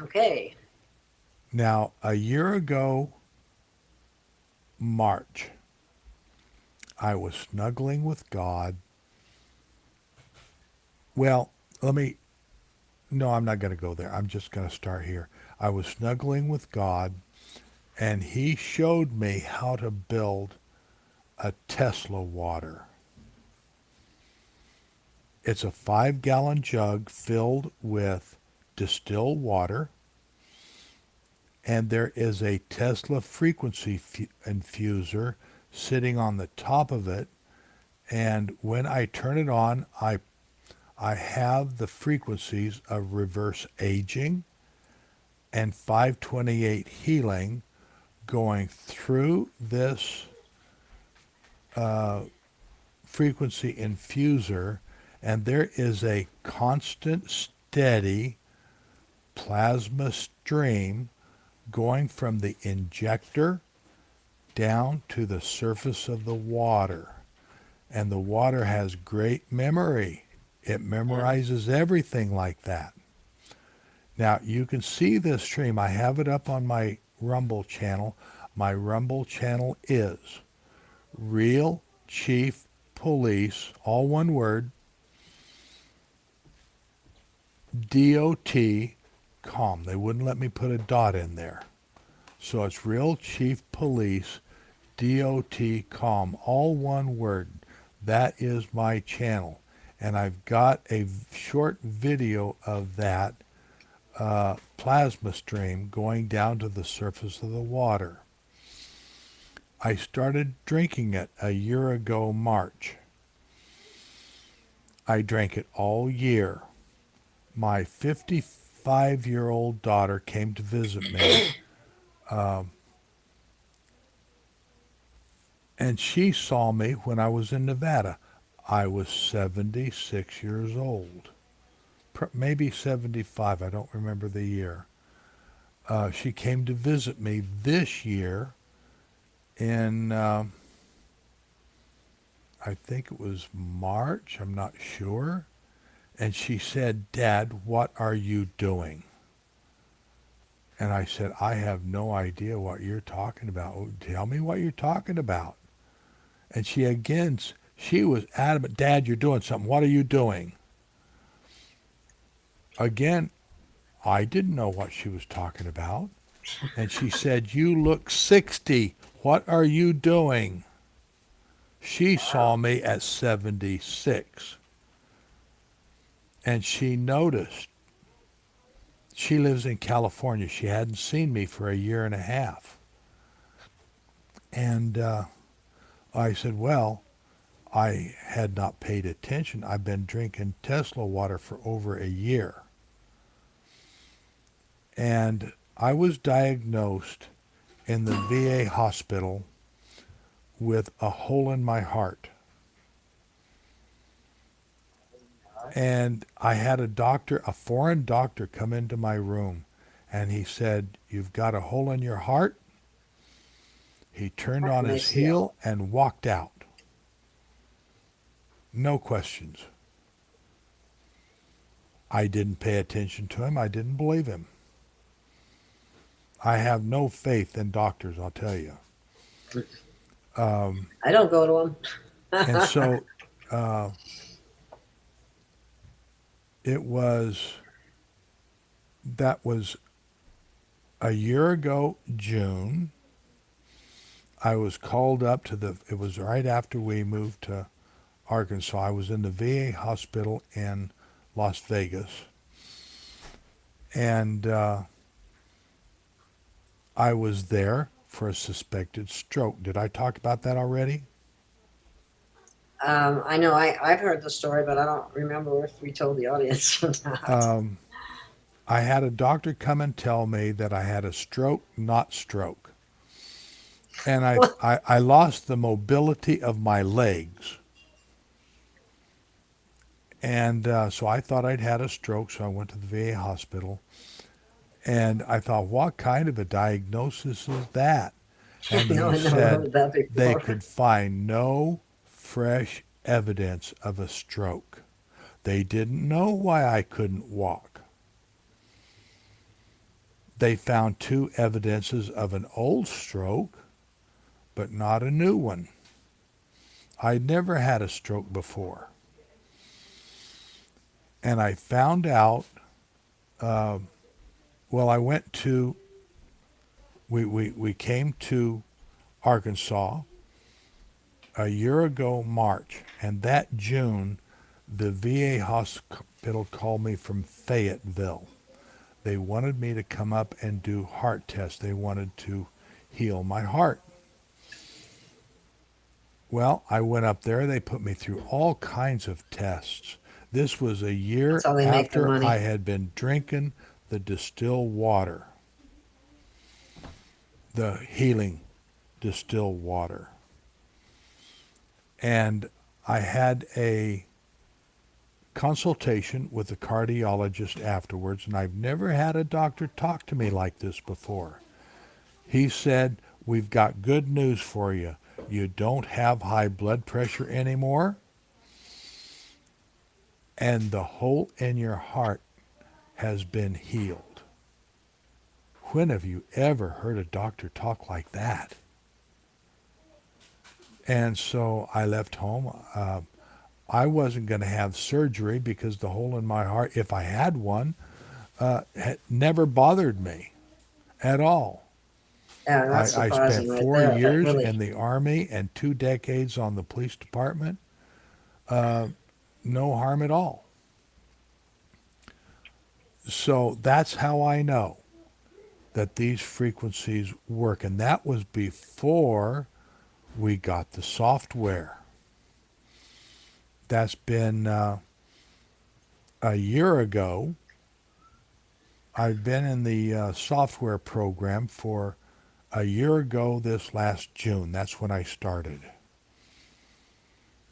Okay. Now, a year ago, March, I was snuggling with God. Well, let me No, I'm not going to go there. I'm just going to start here. I was snuggling with God, and He showed me how to build a Tesla water. It's a 5-gallon jug filled with distilled water, and there is a Tesla frequency infuser sitting on the top of it. And when I turn it on, I have the frequencies of reverse aging and 528 healing going through this frequency infuser, and there is a constant, steady plasma stream going from the injector down to the surface of the water. And the water has great memory. It memorizes everything like that. Now, you can see this stream. I have it up on my Rumble channel. My Rumble channel is Real Chief Police, all one word, DOT.com. They wouldn't let me put a dot in there. So it's Real Chief Police, DOT.com, all one word. That is my channel. And I've got a short video of that plasma stream going down to the surface of the water. I started drinking it a year ago, March. I drank it all year. My 55-year-old daughter came to visit me, and she saw me when I was in Nevada. I was 76 years old, maybe 75. I don't remember the year. She came to visit me this year in, I think it was March, I'm not sure. And she said, "Dad, what are you doing?" And I said, "I have no idea what you're talking about. Tell me what you're talking about." And she was adamant, "Dad, you're doing something. What are you doing?" Again, I didn't know what she was talking about. And she said, "You look 60. What are you doing?" She saw me at 76. And she noticed. She lives in California. She hadn't seen me for a year and a half. And I said, "Well, I had not paid attention. I've been drinking Tesla water for over a year." And I was diagnosed in the VA hospital with a hole in my heart. And I had a foreign doctor come into my room, and he said, "You've got a hole in your heart." He turned on his heel and walked out. No questions. I didn't pay attention to him. I didn't believe him. I have no faith in doctors, I'll tell you. I don't go to them. And so that was a year ago, June. I was called up it was right after we moved to Arkansas. I was in the VA hospital in Las Vegas. And I was there for a suspected stroke. Did I talk about that already? I know I've heard the story, but I don't remember if we told the audience or not. I had a doctor come and tell me that I had a stroke, not stroke. And I lost the mobility of my legs. And so I thought I'd had a stroke, so I went to the VA hospital. And I thought, what kind of a diagnosis is that? And he said they could find no fresh evidence of a stroke. They didn't know why I couldn't walk. They found 2 evidences of an old stroke, but not a new one. I'd never had a stroke before. And I found out Well, I went to, we came to Arkansas a year ago, March, and that June, the VA hospital called me from Fayetteville. They wanted me to come up and do heart tests. They wanted to heal my heart. Well, I went up there. They put me through all kinds of tests. This was a That's year how they make their after I money. had been drinking the distilled water, the healing distilled water. And I had a consultation with a cardiologist afterwards, and I've never had a doctor talk to me like this before. He said, "We've got good news for you. You don't have high blood pressure anymore, and the hole in your heart has been healed." When have you ever heard a doctor talk like that? And so I left home. I wasn't going to have surgery because the hole in my heart, if I had one, had never bothered me at all. Yeah, that's I spent surprising right 4 years there. That in really. the Army and 2 decades on the police department. No harm at all. So that's how I know that these frequencies work. And that was before we got the software. That's been a year ago. I've been in the software program for a year ago this last June. That's when I started.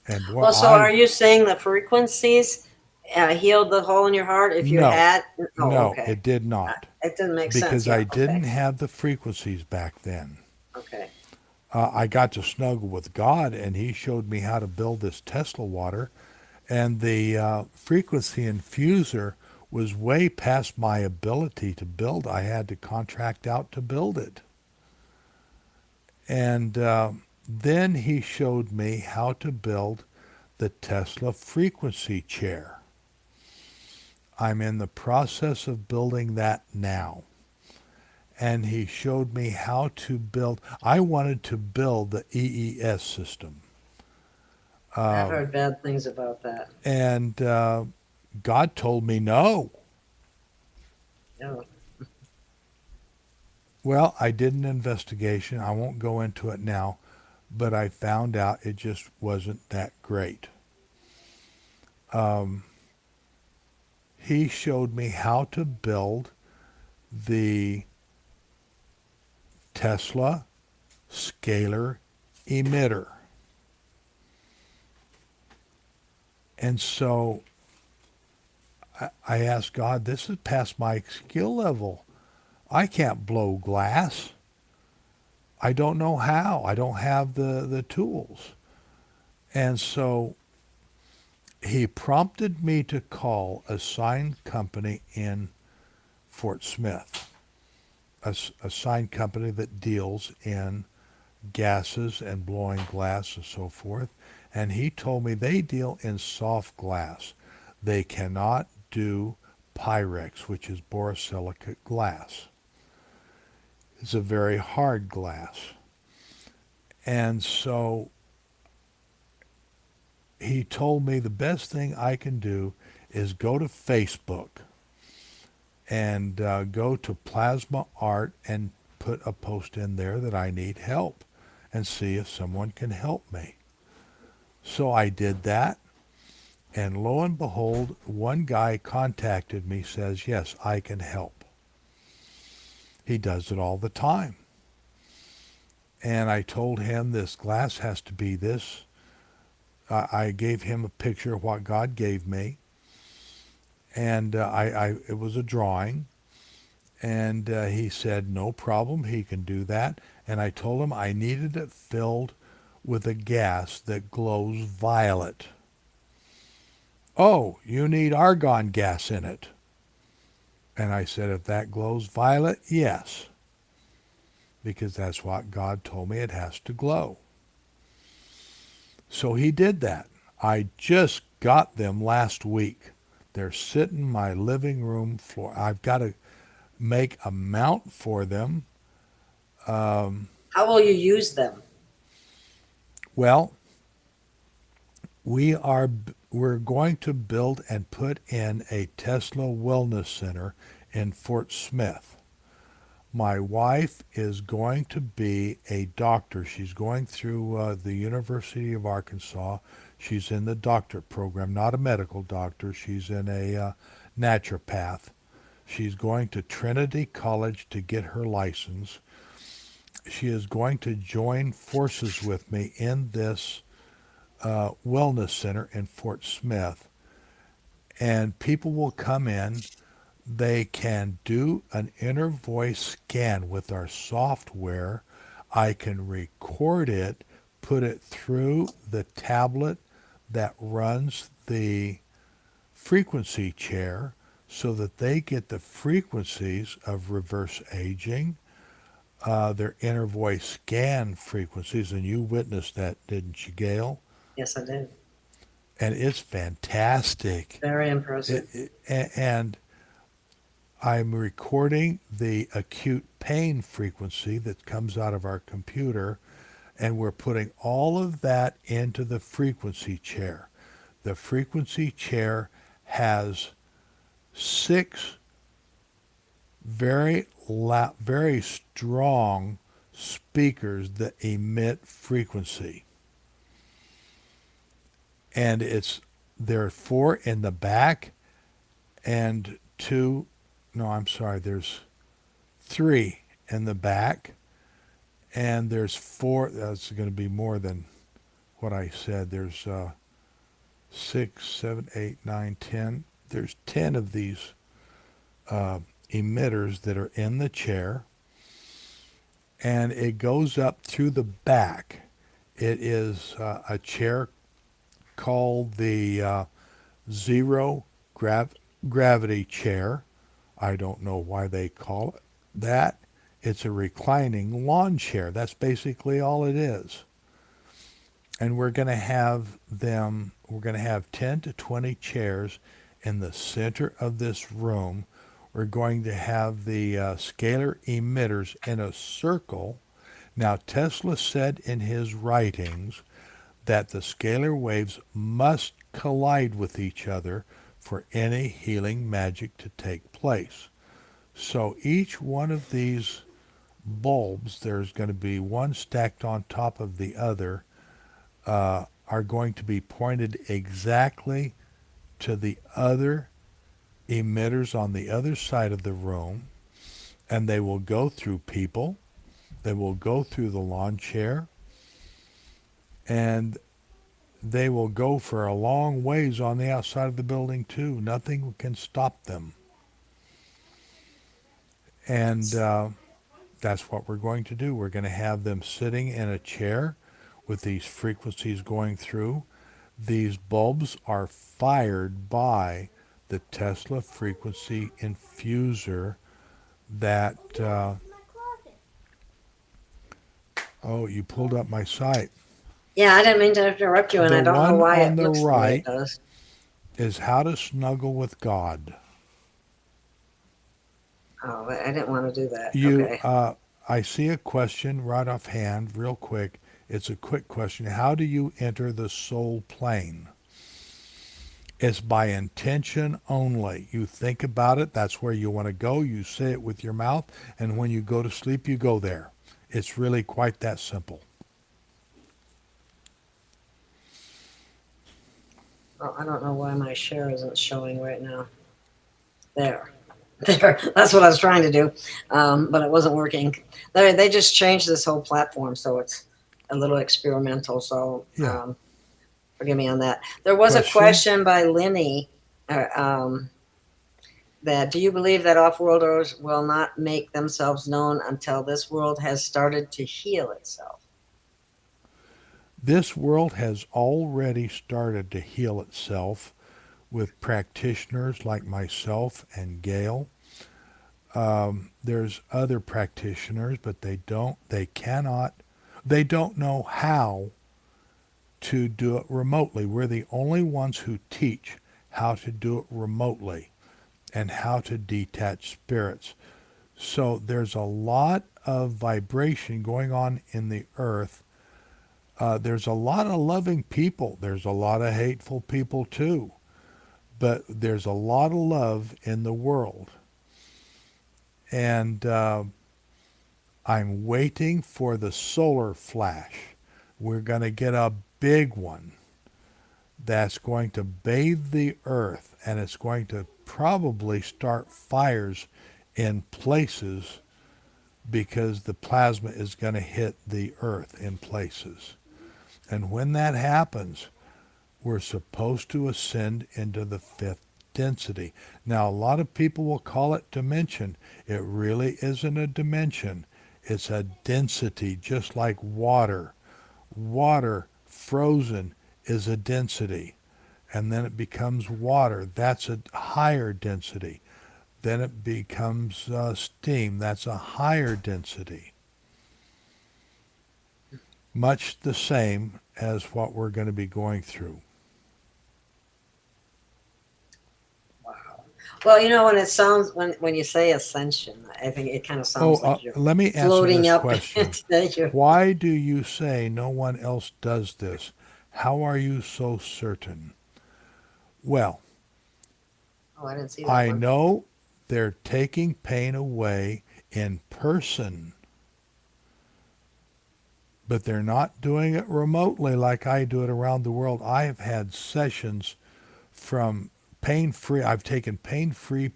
And boy, Well, so are you saying the frequencies healed the hole in your heart if you no, had? Oh, no, okay. it did not. It didn't make sense. Because Yeah. I didn't Okay. have the frequencies back then. Okay. I got to snuggle with God, and He showed me how to build this Tesla water. And the frequency infuser was way past my ability to build. I had to contract out to build it. And then He showed me how to build the Tesla frequency chair. I'm in the process of building that now. And He showed me how to build. I wanted to build the EES system. I've heard bad things about that. And God told me no. No. Well, I did an investigation. I won't go into it now, but I found out it just wasn't that great. He showed me how to build the Tesla scalar emitter. And so I asked God, this is past my skill level. I can't blow glass. I don't know how. I don't have the tools. And so He prompted me to call a sign company in Fort Smith, a sign company that deals in gases and blowing glass and so forth. And he told me they deal in soft glass. They cannot do Pyrex, which is borosilicate glass. It's a very hard glass. And so he told me the best thing I can do is go to Facebook and go to Plasma Art and put a post in there that I need help and see if someone can help me. So I did that, and lo and behold, one guy contacted me, says, yes, I can help. He does it all the time. And I told him this glass has to be this. I gave him a picture of what God gave me, and it was a drawing, and he said, no problem, he can do that. And I told him I needed it filled with a gas that glows violet. Oh, you need argon gas in it. And I said, if that glows violet, yes. Because that's what God told me it has to glow. So he did that. I just got them last week. They're sitting in my living room floor. I've got to make a mount for them. How will you use them? Well, we're going to build and put in a Tesla Wellness Center in Fort Smith. My wife is going to be a doctor. She's going through the University of Arkansas. She's in the doctorate program, not a medical doctor. She's in a naturopath. She's going to Trinity College to get her license. She is going to join forces with me in this wellness center in Fort Smith. And people will come in. They can do an inner voice scan with our software. I can record it, put it through the tablet that runs the frequency chair so that they get the frequencies of reverse aging, their inner voice scan frequencies, and you witnessed that, didn't you, Gail? Yes, I did. And it's fantastic. Very impressive. And I'm recording the acute pain frequency that comes out of our computer, and we're putting all of that into the frequency chair. The frequency chair has 6 very strong speakers that emit frequency. And there are 4 in the back and 2, no, I'm sorry, there's 3 in the back, and there's 4, that's going to be more than what I said. There's 6, 7, 8, 9, 10. There's 10 of these emitters that are in the chair, and it goes up through the back. It is a chair called the Zero Gravity Chair. I don't know why they call it that. It's a reclining lawn chair. That's basically all it is. And we're going to have 10 to 20 chairs in the center of this room. We're going to have the scalar emitters in a circle. Now, Tesla said in his writings that the scalar waves must collide with each other for any healing magic to take place. So each one of these bulbs, there's going to be one stacked on top of the other, are going to be pointed exactly to the other emitters on the other side of the room, and they will go through people, they will go through the lawn chair, and they will go for a long ways on the outside of the building too. Nothing can stop them. And that's what we're going to do. We're going to have them sitting in a chair with these frequencies going through. These bulbs are fired by the Tesla frequency infuser that... oh, you pulled up my site. Yeah, I didn't mean to interrupt you, and I don't know why it looks the way it does. Is How to Snuggle with God. Oh, I didn't want to do that. Okay. I see a question right offhand, real quick. It's a quick question. How do you enter the soul plane? It's by intention only. You think about it. That's where you want to go. You say it with your mouth. And when you go to sleep, you go there. It's really quite that simple. Oh, I don't know why my share isn't showing right now. There. That's what I was trying to do, but it wasn't working. They just changed this whole platform, so it's a little experimental. So forgive me on that. There was a question by Lenny that, do you believe that off-worlders will not make themselves known until this world has started to heal itself? This world has already started to heal itself with practitioners like myself and Gail. There's other practitioners, but they don't know how to do it remotely. We're the only ones who teach how to do it remotely, and how to detach spirits. So there's a lot of vibration going on in the earth. There's a lot of loving people. There's a lot of hateful people too. But there's a lot of love in the world. And I'm waiting for the solar flash. We're going to get a big one that's going to bathe the earth, and it's going to probably start fires in places because the plasma is going to hit the earth in places. And when that happens, we're supposed to ascend into the fifth density. Now, a lot of people will call it dimension. It really isn't a dimension. It's a density, just like water. Water frozen is a density, and then it becomes water. That's a higher density. Then it becomes steam. That's a higher density. Much the same as what we're going to be going through. Wow. Well, you know, when it sounds, when you say ascension, I think it kind of sounds like you're Let me answer floating this up. question. Why do you say no one else does this? How are you so certain? Well, Oh, I didn't see that I one. know they're taking pain away in person, but they're not doing it remotely like I do it around the world. I have had sessions from pain-free. I've taken pain-free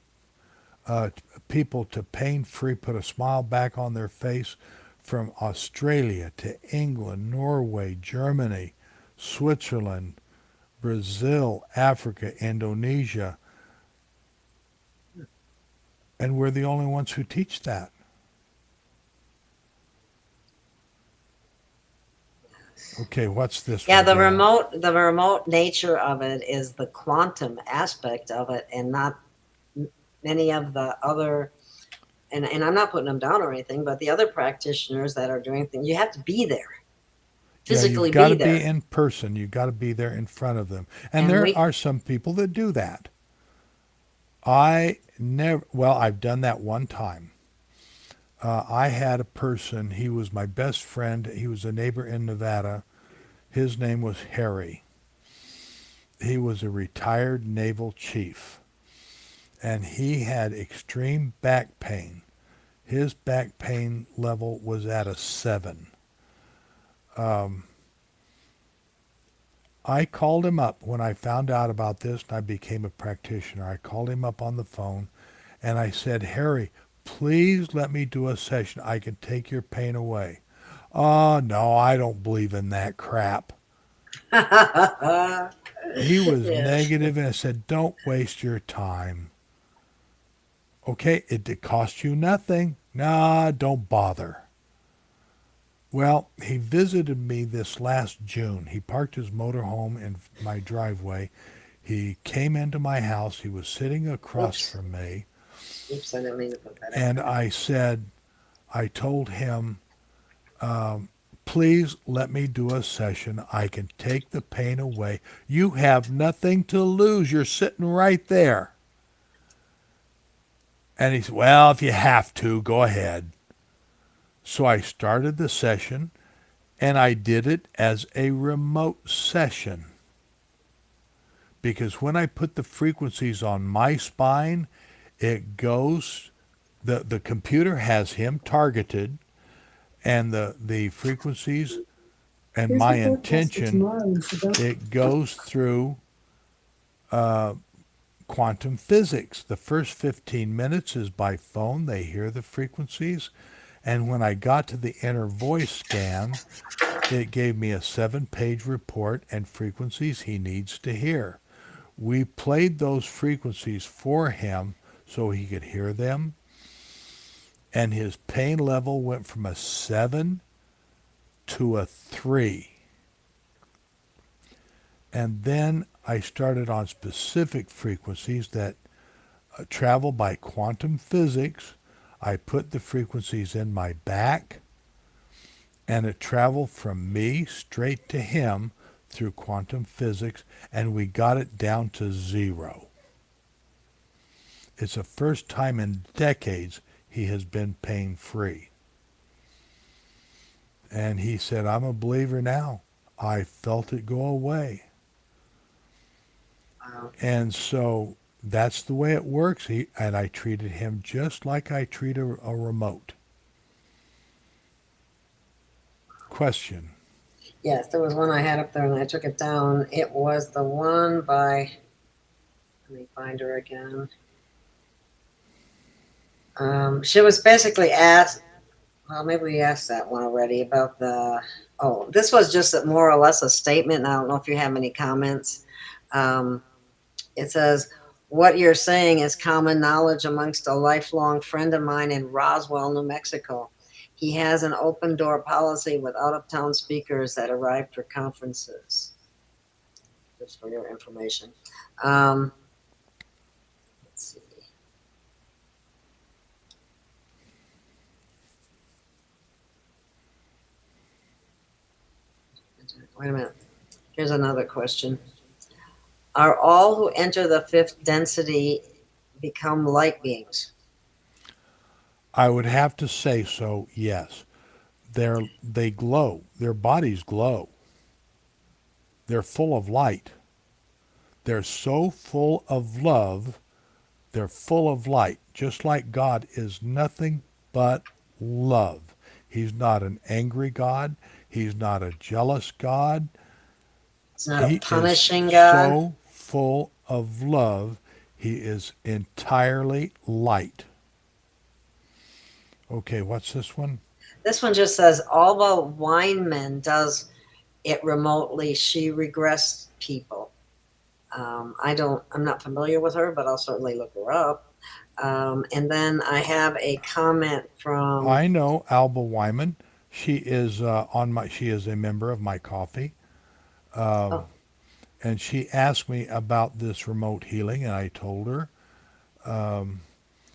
people to pain-free, put a smile back on their face, from Australia to England, Norway, Germany, Switzerland, Brazil, Africa, Indonesia. And we're the only ones who teach that. Okay, what's this? Yeah, one, the Gail? remote nature of it is the quantum aspect of it, and not many of the other. And I'm not putting them down or anything, but the other practitioners that are doing things, you have to be there, physically you've got be to be there. in person. You've got to be there in front of them. And And there are some people that do that. I've done that one time. I had a person, he was my best friend. He was a neighbor in Nevada. His name was Harry. He was a retired naval chief. And he had extreme back pain. His back pain level was at a 7. I called him up when I found out about this and I became a practitioner. I called him up on the phone and I said, Harry, please let me do a session. I can take your pain away. Oh, no, I don't believe in that crap. He was negative, and I said, don't waste your time. Okay, it cost you nothing. Nah, don't bother. Well, he visited me this last June. He parked his motorhome in my driveway. He came into my house. He was sitting across from me. Oops, I didn't mean to put that And I told him, please let me do a session. I can take the pain away. You have nothing to lose. You're sitting right there. And he said, well, if you have to, go ahead. So I started the session, and I did it as a remote session. Because when I put the frequencies on my spine, it goes, the computer has him targeted, and the frequencies and Here's my the forecast for intention, tomorrow, Isabel. it goes through quantum physics. The first 15 minutes is by phone. They hear the frequencies. And when I got to the inner voice scan, it gave me a 7-page report and frequencies he needs to hear. We played those frequencies for him so he could hear them. And his pain level went from a 7 to a 3. And then I started on specific frequencies that travel by quantum physics. I put the frequencies in my back, and it traveled from me straight to him through quantum physics, and we got it down to 0. It's the first time in decades he has been pain-free. And he said, I'm a believer now. I felt it go away. Wow. And so that's the way it works. And I treated him just like I treat a remote. Question. Yes, there was one I had up there and I took it down. It was the one by, let me find her again. She was basically asked, well, maybe we asked that one already about this was just more or less a statement. And I don't know if you have any comments. It says, what you're saying is common knowledge amongst a lifelong friend of mine in Roswell, New Mexico. He has an open door policy with out-of-town speakers that arrive for conferences. Just for your information. Let's see. Wait a minute. Here's another question. Are all who enter the fifth density become light beings? I would have to say so, yes. They glow. Their bodies glow. They're full of light. They're so full of love. They're full of light. Just like God is nothing but love. He's not an angry God. He's not a jealous God. It's not He a punishing is God. so full of love. He is entirely light. Okay, what's this one? This one just says, although Weinman does it remotely, she regressed people. I'm not familiar with her, but I'll certainly look her up. And then I have a comment from. I know Alba Wyman. She is she is a member of my coffee. Oh. And she asked me about this remote healing, and I told her.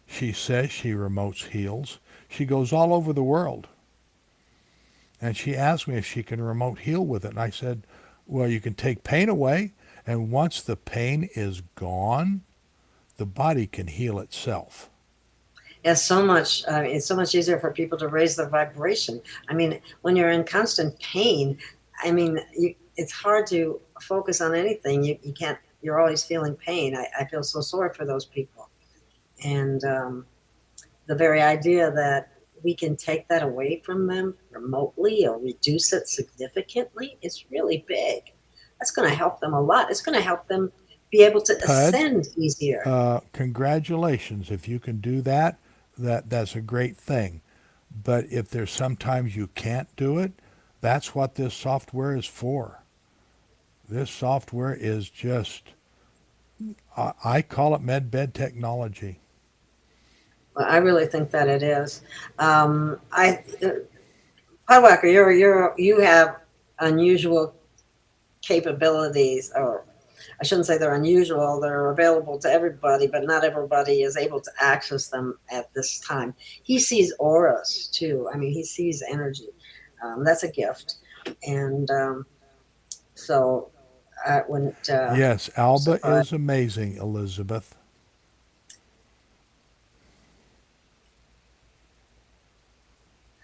She says she remotes heals. She goes all over the world. And she asked me if she can remote heal with it. And I said, well, you can take pain away. And once the pain is gone, the body can heal itself. It's so much easier for people to raise their vibration. I mean, when you're in constant pain, I mean, it's hard to focus on anything. You can't, you're always feeling pain. I feel so sorry for those people. And the very idea that we can take that away from them remotely or reduce it significantly is really big. That's going to help them a lot. It's going to help them be able to ascend easier. Congratulations. If you can do that, that's a great thing. But if there's sometimes you can't do it, that's what this software is for. This software is just, I call it MEDBED technology. Well, I really think that it is. Podwhacker, you have unusual capabilities, or I shouldn't say they're unusual. They're available to everybody, but not everybody is able to access them at this time. He sees auras too. I mean, he sees energy. That's a gift. And so I wouldn't. Yes, Alba is amazing, Elizabeth.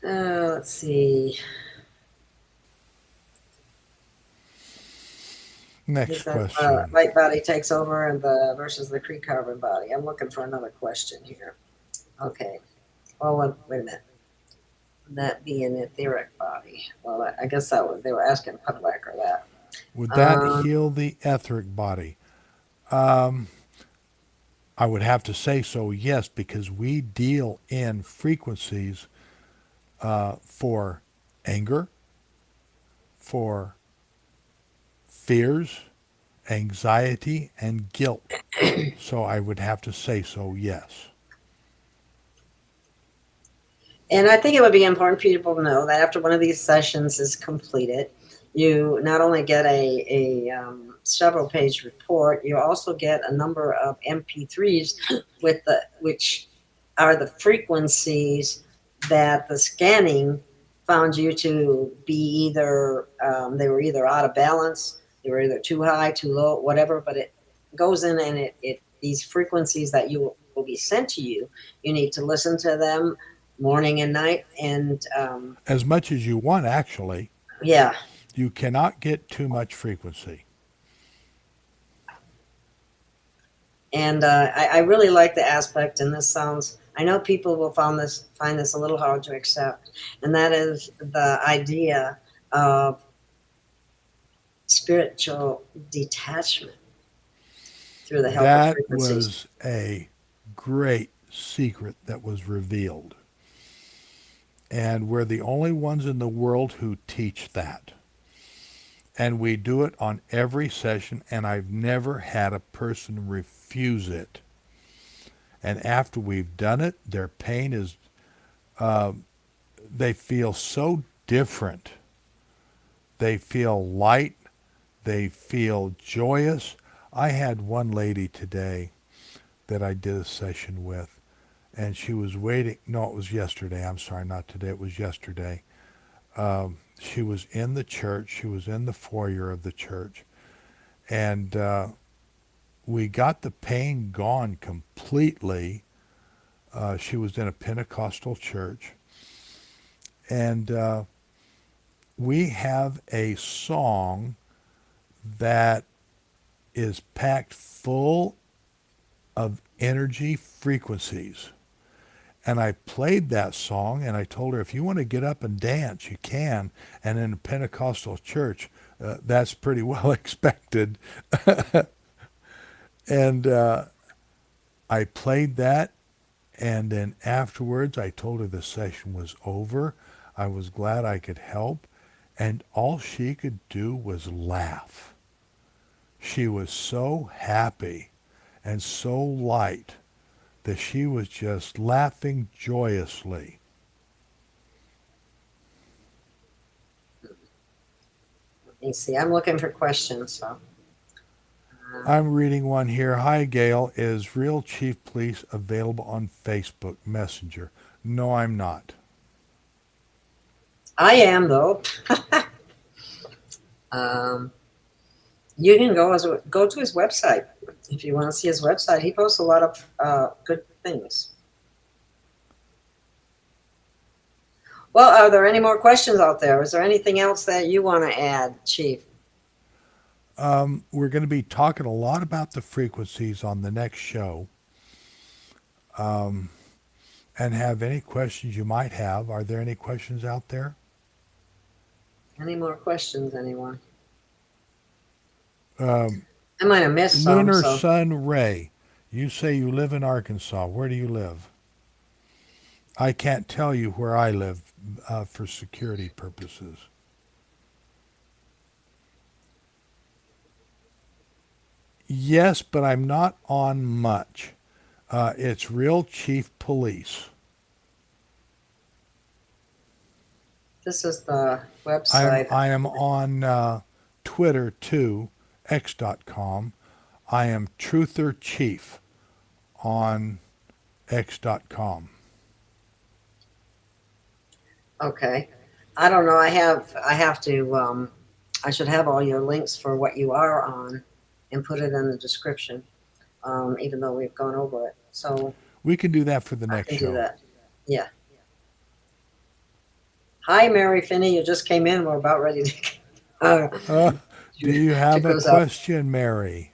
Let's see. Next question. Light body takes over and versus the Kree-carbon body. I'm looking for another question here. Okay. Well, wait a minute. Would that be an etheric body? Well, I guess they were asking Podwhacker that. Would that heal the etheric body? I would have to say so, yes, because we deal in frequencies for anger, for fears, anxiety, and guilt. So I would have to say so, yes. And I think it would be important for people to know that after one of these sessions is completed, you not only get a several page report, you also get a number of MP3s which are the frequencies that the scanning found you to be either they were either out of balance You're either too high, too low, whatever, but it goes in and it these frequencies that will be sent to you, you need to listen to them morning and night. And As much as you want, actually. yeah. You cannot get too much frequency. And I really like the aspect, and this sounds, I know people will find this a little hard to accept, and that is the idea of spiritual detachment through the help of That frequencies. was a great secret that was revealed. And we're the only ones in the world who teach that. And we do it on every session, and I've never had a person refuse it. And after we've done it, their pain is, they feel so different. They feel light. They feel joyous. I had one lady today that I did a session with, and she was waiting. No, it was yesterday. I'm sorry, not today. It was yesterday. She was in the church. She was in the foyer of the church. And we got the pain gone completely. She was in a Pentecostal church. And we have a song that is packed full of energy frequencies. And I played that song, and I told her, if you want to get up and dance, you can. And in a Pentecostal church, that's pretty well expected. And I played that, and then afterwards, I told her the session was over. I was glad I could help, and all she could do was laugh. She was so happy and so light that she was just laughing joyously. Let me see. I'm looking for questions. So I'm reading one here. Hi, Gail. Is Real Chief Police available on Facebook Messenger? No, I'm not. I am, though. You can go to his website if you want to see his website. He posts a lot of good things. Well, are there any more questions out there? Is there anything else that you want to add, Chief? We're going to be talking a lot about the frequencies on the next show. And have any questions you might have. Are there any questions out there? Any more questions, anyone? Um, I might have missed some. Lunar So. Sun Ray, you say you live in Arkansas. Where do you live? I can't tell you where I live for security purposes. Yes, but I'm not on much. It's Real Chief Police. This is the website. I am on Twitter too, x.com. I am Truther Chief on x.com. Okay. I don't know. I have to, I should have all your links for what you are on and put it in the description, even though we've gone over it. So we can do that for the next I can show. do that. Yeah. Hi, Mary Finney. You just came in. We're about ready to. Do you have a question, Mary?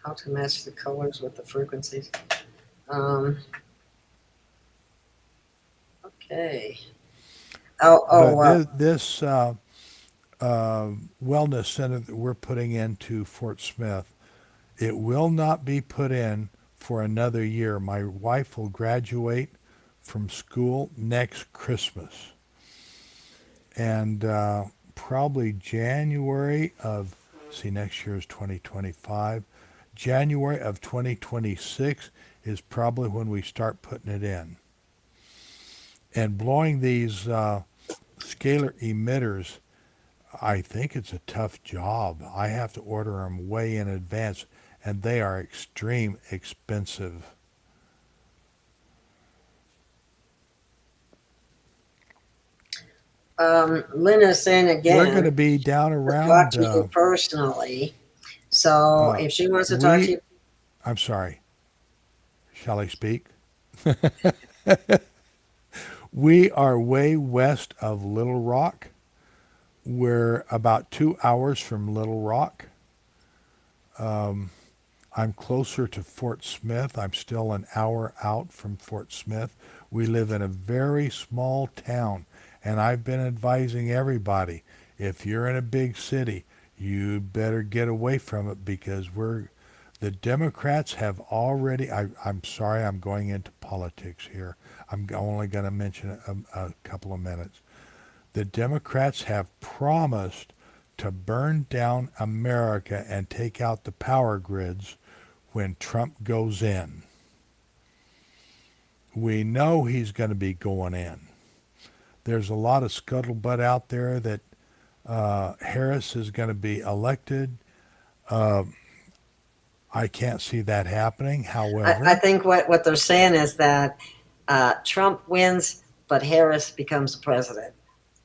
How to match the colors with the frequencies. Okay. This wellness center that we're putting into Fort Smith, it will not be put in for another year. My wife will graduate from school next Christmas. And probably January of, next year is 2025. January of 2026 is probably when we start putting it in. And blowing these scalar emitters, I think it's a tough job. I have to order them way in advance, and they are extreme expensive. Lynn is saying We're going again to be down to talk around. to you personally. So if she wants to talk to you, I'm sorry. Shall I speak? We are way west of Little Rock. We're about 2 hours from Little Rock. I'm closer to Fort Smith. I'm still an hour out from Fort Smith. We live in a very small town, and I've been advising everybody, if you're in a big city, you better get away from it because the Democrats have already, I'm sorry, I'm going into politics here. I'm only going to mention a couple of minutes. The Democrats have promised to burn down America and take out the power grids when Trump goes in. We know he's going to be going in. There's a lot of scuttlebutt out there that Harris is going to be elected. I can't see that happening. However, I think what they're saying is that Trump wins, but Harris becomes the president,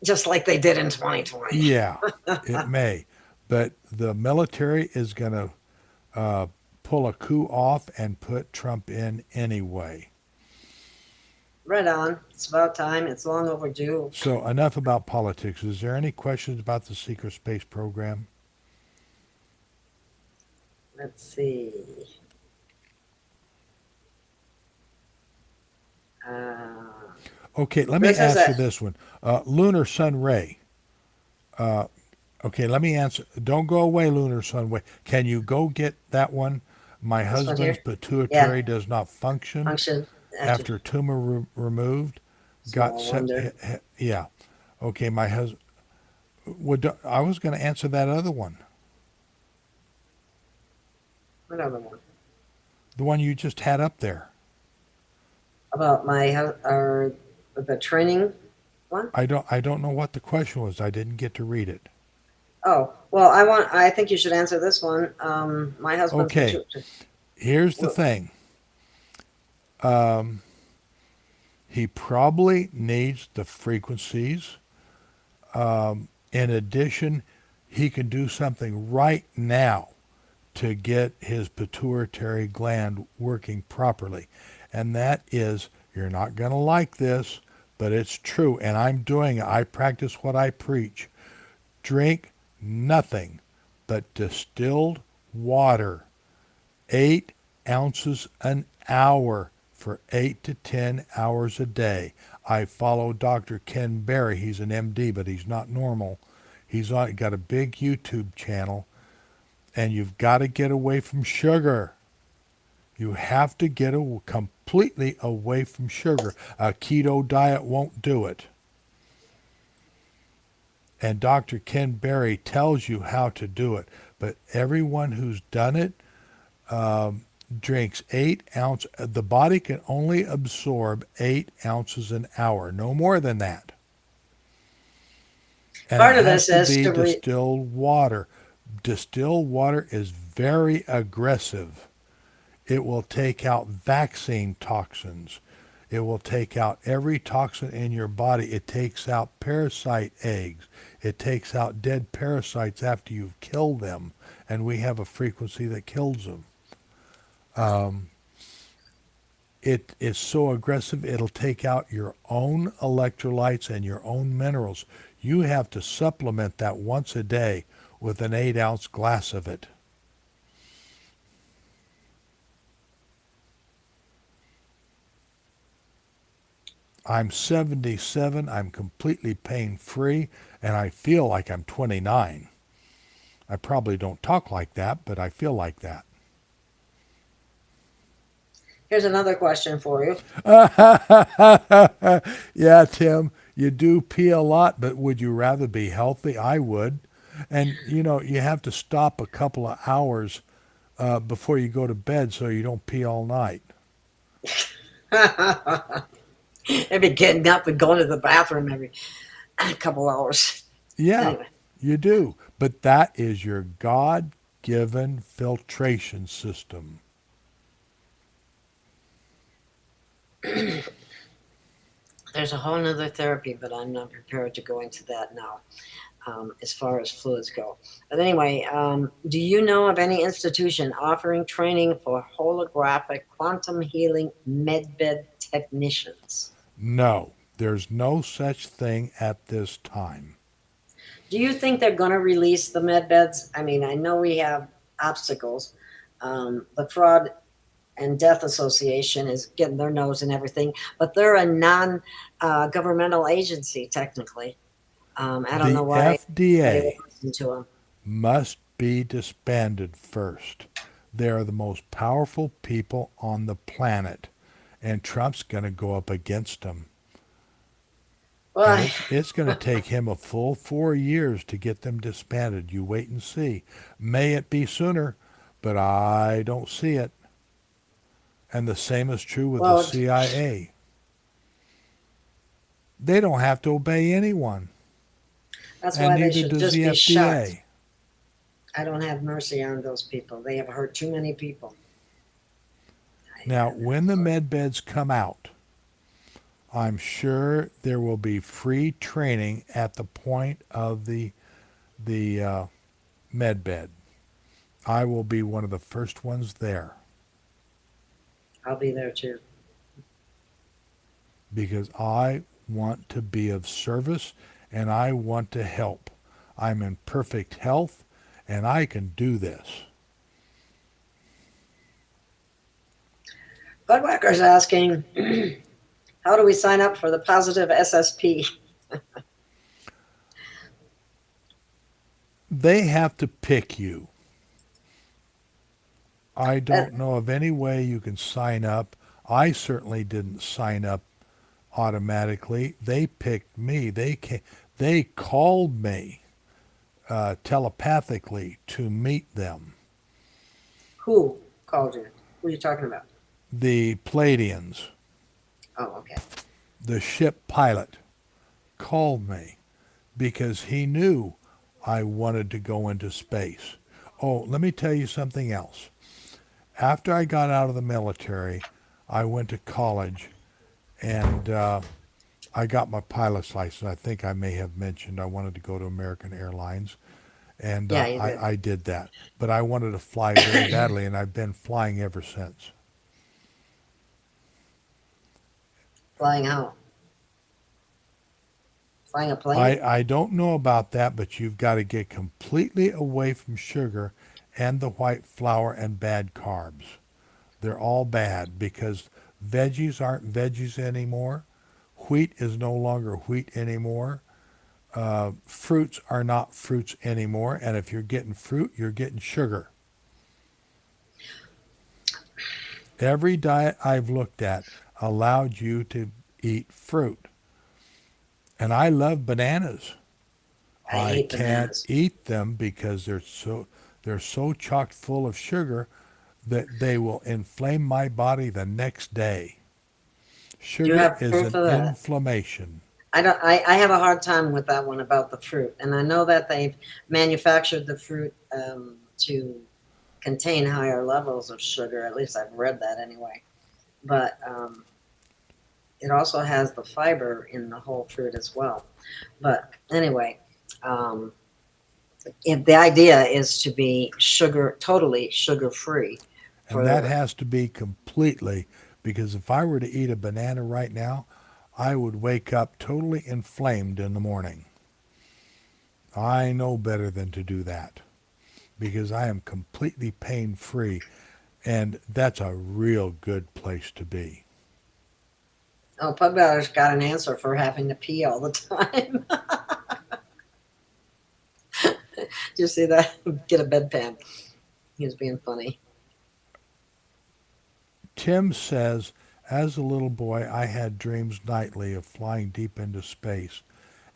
just like they did in 2020. yeah, it may. But the military is going to pull a coup off and put Trump in anyway. Right on. It's about time. It's long overdue. So enough about politics. Is there any questions about the secret space program? Let's see. Okay, let me This is answer a- this one. Lunar Sun Ray. Okay, let me answer. Don't go away, Lunar Sun Ray. Can you go get that one? My This one husband's here? pituitary does not function Function. after tumor removed. Got Small wonder. yeah. Okay, my husband. I was going to answer that other one. What other one? The one you just had up there. About or the training one? I don't know what the question was. I didn't get to read it. Oh, well, I think you should answer this one. My husband's Okay. Here's the thing. He probably needs the frequencies. In addition, he can do something right now to get his pituitary gland working properly. And that is, you're not going to like this, but it's true. And I'm doing it. I practice what I preach. Drink nothing but distilled water, 8 ounces an hour for 8 to 10 hours a day. I follow Dr. Ken Berry. He's an MD, but he's not normal. He's got a big YouTube channel, and you've got to get away from sugar. You have to get completely away from sugar. A keto diet won't do it. And Dr. Ken Berry tells you how to do it. But everyone who's done it drinks 8 ounces. The body can only absorb 8 ounces an hour, no more than that. And Part of it has this to is be distilled water. Distilled water is very aggressive. It will take out vaccine toxins. It will take out every toxin in your body. It takes out parasite eggs. It takes out dead parasites after you've killed them. And we have a frequency that kills them. It is so aggressive, it'll take out your own electrolytes and your own minerals. You have to supplement that once a day with an 8-ounce glass of it. I'm 77, I'm completely pain-free, and I feel like I'm 29. I probably don't talk like that, but I feel like that. Here's another question for you. Yeah, Tim, you do pee a lot, but would you rather be healthy? I would. And, you have to stop a couple of hours before you go to bed so you don't pee all night. Maybe getting up and going to the bathroom every couple hours. Yeah, Anyway. you do. But that is your God-given filtration system. There's a whole nother therapy, but I'm not prepared to go into that now. As far as fluids go. But anyway, do you know of any institution offering training for holographic quantum healing medbed technicians? No, there's no such thing at this time. Do you think they're going to release the medbeds? I mean, I know we have obstacles. The Fraud and Death Association is getting their nose in everything, but they're a non-governmental agency technically. I don't know The why anybody would FDA listen to them. must be disbanded first. They are the most powerful people on the planet, and Trump's going to go up against them. Well, And it's going to take him a full 4 years to get them disbanded. You wait and see. May it be sooner, but I don't see it. And the same is true with the well, CIA. They don't have to obey anyone, that's and why they neither should does just the be shot. FDA. I don't have mercy on those people. They have hurt too many people. Now, when the med beds come out, I'm sure there will be free training at the point of the med bed. I will be one of the first ones there I'll be there too. because I want to be of service and I want to help. I'm in perfect health and I can do this. Budwacker's asking, how do we sign up for the positive SSP? They have to pick you. I don't know of any way you can sign up. I certainly didn't sign up automatically. They picked me. They called me telepathically to meet them. Who called you? Who are you talking about? The Palladians, Oh, okay. the ship pilot, called me because he knew I wanted to go into space. Oh, let me tell you something else. After I got out of the military, I went to college and I got my pilot's license. I think I may have mentioned I wanted to go to American Airlines, and Yeah, you did. I did that. But I wanted to fly very badly, and I've been flying ever since. Flying how? Flying a plane? I don't know about that, but you've got to get completely away from sugar and the white flour and bad carbs. They're all bad because veggies aren't veggies anymore. Wheat is no longer wheat anymore. Fruits are not fruits anymore. And if you're getting fruit, you're getting sugar. Every diet I've looked at allowed you to eat fruit. And I love bananas. I hate can't bananas. eat them because they're so chock full of sugar that they will inflame my body the next day. You Sugar have is proof an of that? inflammation. I have a hard time with that one about the fruit. And I know that they've manufactured the fruit to contain higher levels of sugar. At least I've read that anyway. But it also has the fiber in the whole fruit as well. But anyway, the idea is to be totally sugar-free. And that has to be completely, because if I were to eat a banana right now, I would wake up totally inflamed in the morning. I know better than to do that because I am completely pain-free, and that's a real good place to be. Oh, Pugbatter's got an answer for having to pee all the time. Did you see that? Get a bedpan. He was being funny. Tim says, as a little boy, I had dreams nightly of flying deep into space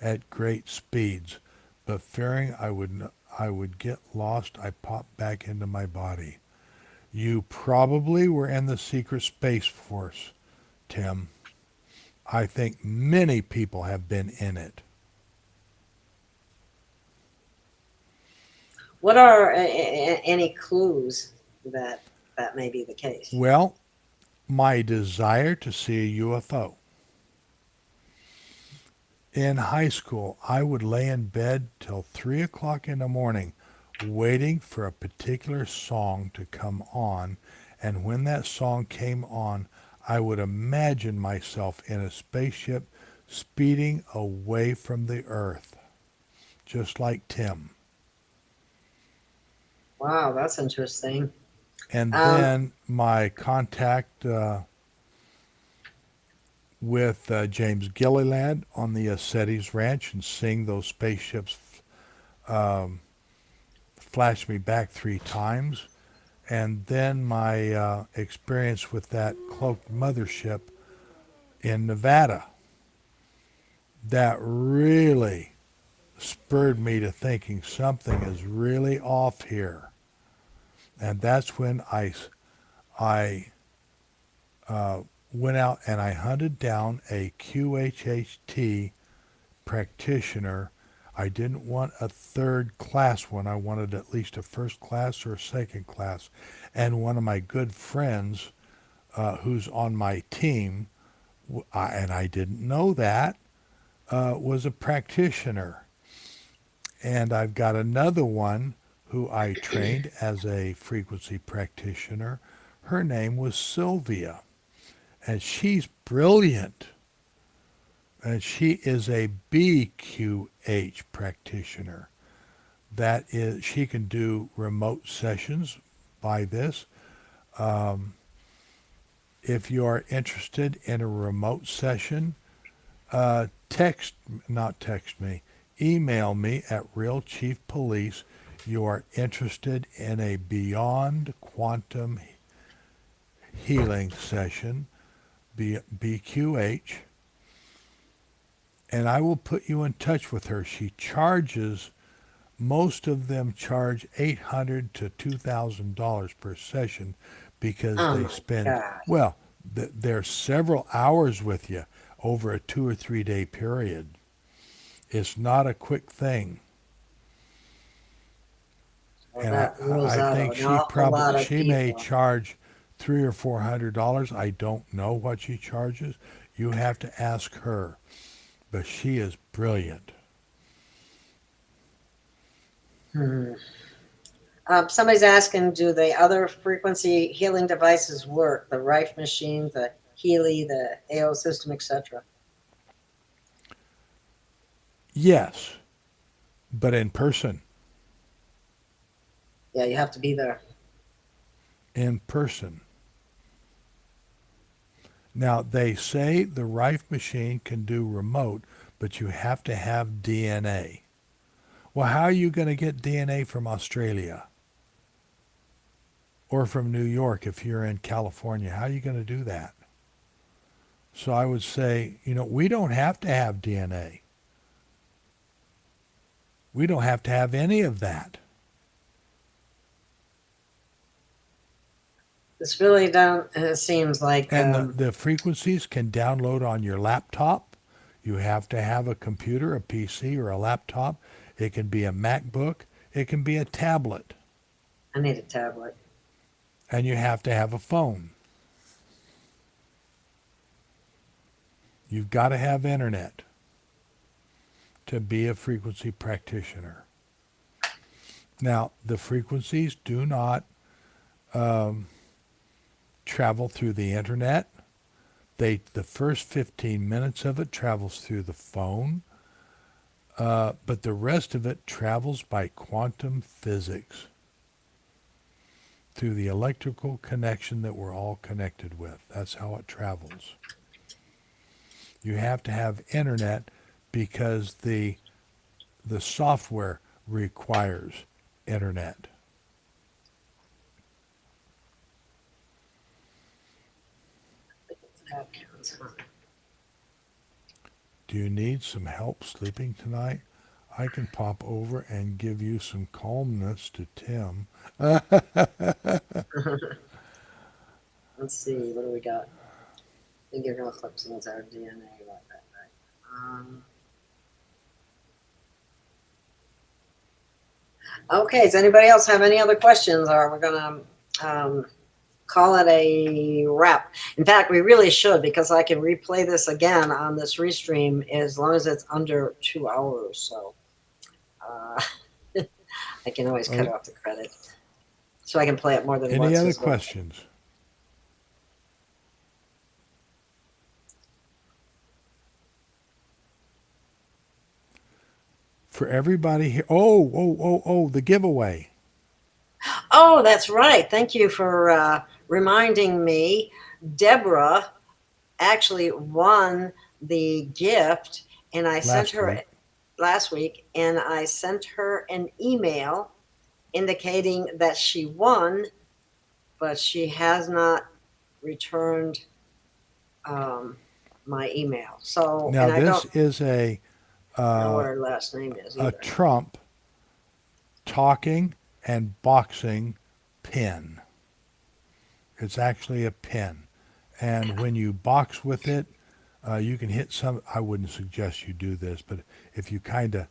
at great speeds, but fearing I would get lost, I popped back into my body. You probably were in the secret space force, Tim. I think many people have been in it. What are any clues that may be the case? Well, my desire to see a UFO. In high school, I would lay in bed till 3 o'clock in the morning waiting for a particular song to come on. And when that song came on, I would imagine myself in a spaceship speeding away from the earth, just like Tim. Wow, that's interesting. And then my contact with James Gilliland on the Asceti's Ranch and seeing those spaceships flash me back 3 times. And then my experience with that cloaked mothership in Nevada. That really spurred me to thinking something is really off here. And that's when I went out and I hunted down a QHHT practitioner. I didn't want a third class one. I wanted at least a first class or a second class. And one of my good friends who's on my team, and I didn't know that, was a practitioner. And I've got another one who I trained as a frequency practitioner. Her name was Sylvia. And she's brilliant. And she is a BQH practitioner. That is, she can do remote sessions by this. If you are interested in a remote session, email me at Real Chief Police. You are interested in a beyond quantum healing session, BQH, and I will put you in touch with her. She charges, most of them charge $800 to $2,000 per session because they spend, well, they're several hours with you over a 2 or 3 day period. It's not a quick thing. Well, And I think she may charge $300 or $400. I don't know what she charges. You have to ask her, but she is brilliant. Somebody's asking, do the other frequency healing devices work? The Rife machine, the Healy, the AO system, etc. Yes, but in person. Yeah, you have to be there. In person. Now, they say the Rife machine can do remote, but you have to have DNA. Well, how are you going to get DNA from Australia? Or from New York if you're in California? How are you going to do that? So I would say, we don't have to have DNA. We don't have to have any of that. This really seems like... And the frequencies can download on your laptop. You have to have a computer, a PC, or a laptop. It can be a MacBook. It can be a tablet. I need a tablet. And you have to have a phone. You've got to have internet to be a frequency practitioner. Now, the frequencies do not travel through the internet. The first 15 minutes of it travels through the phone, but the rest of it travels by quantum physics through the electrical connection that we're all connected with. That's how it travels. You have to have internet because the software requires internet. Do you need some help sleeping tonight? I can pop over and give you some calmness to Tim. Let's see, what do we got? I think you're going to flip some of our DNA like that, right? Okay, does anybody else have any other questions? Or we're going to call it a wrap. In fact, we really should, because I can replay this again on this restream as long as it's under 2 hours. So uh, I can always cut off the credit, so I can play it more than once. Any other as well. questions? For everybody here. Oh, the giveaway. Oh, that's right. Thank you for reminding me. Deborah actually won the gift, and I sent her last week, and I sent her an email indicating that she won, but she has not returned my email. So Now and I this don't is a know what her last name is either. Trump talking and boxing pin. It's actually a pin, and when you box with it, you can hit some. I wouldn't suggest you do this, but if you kind of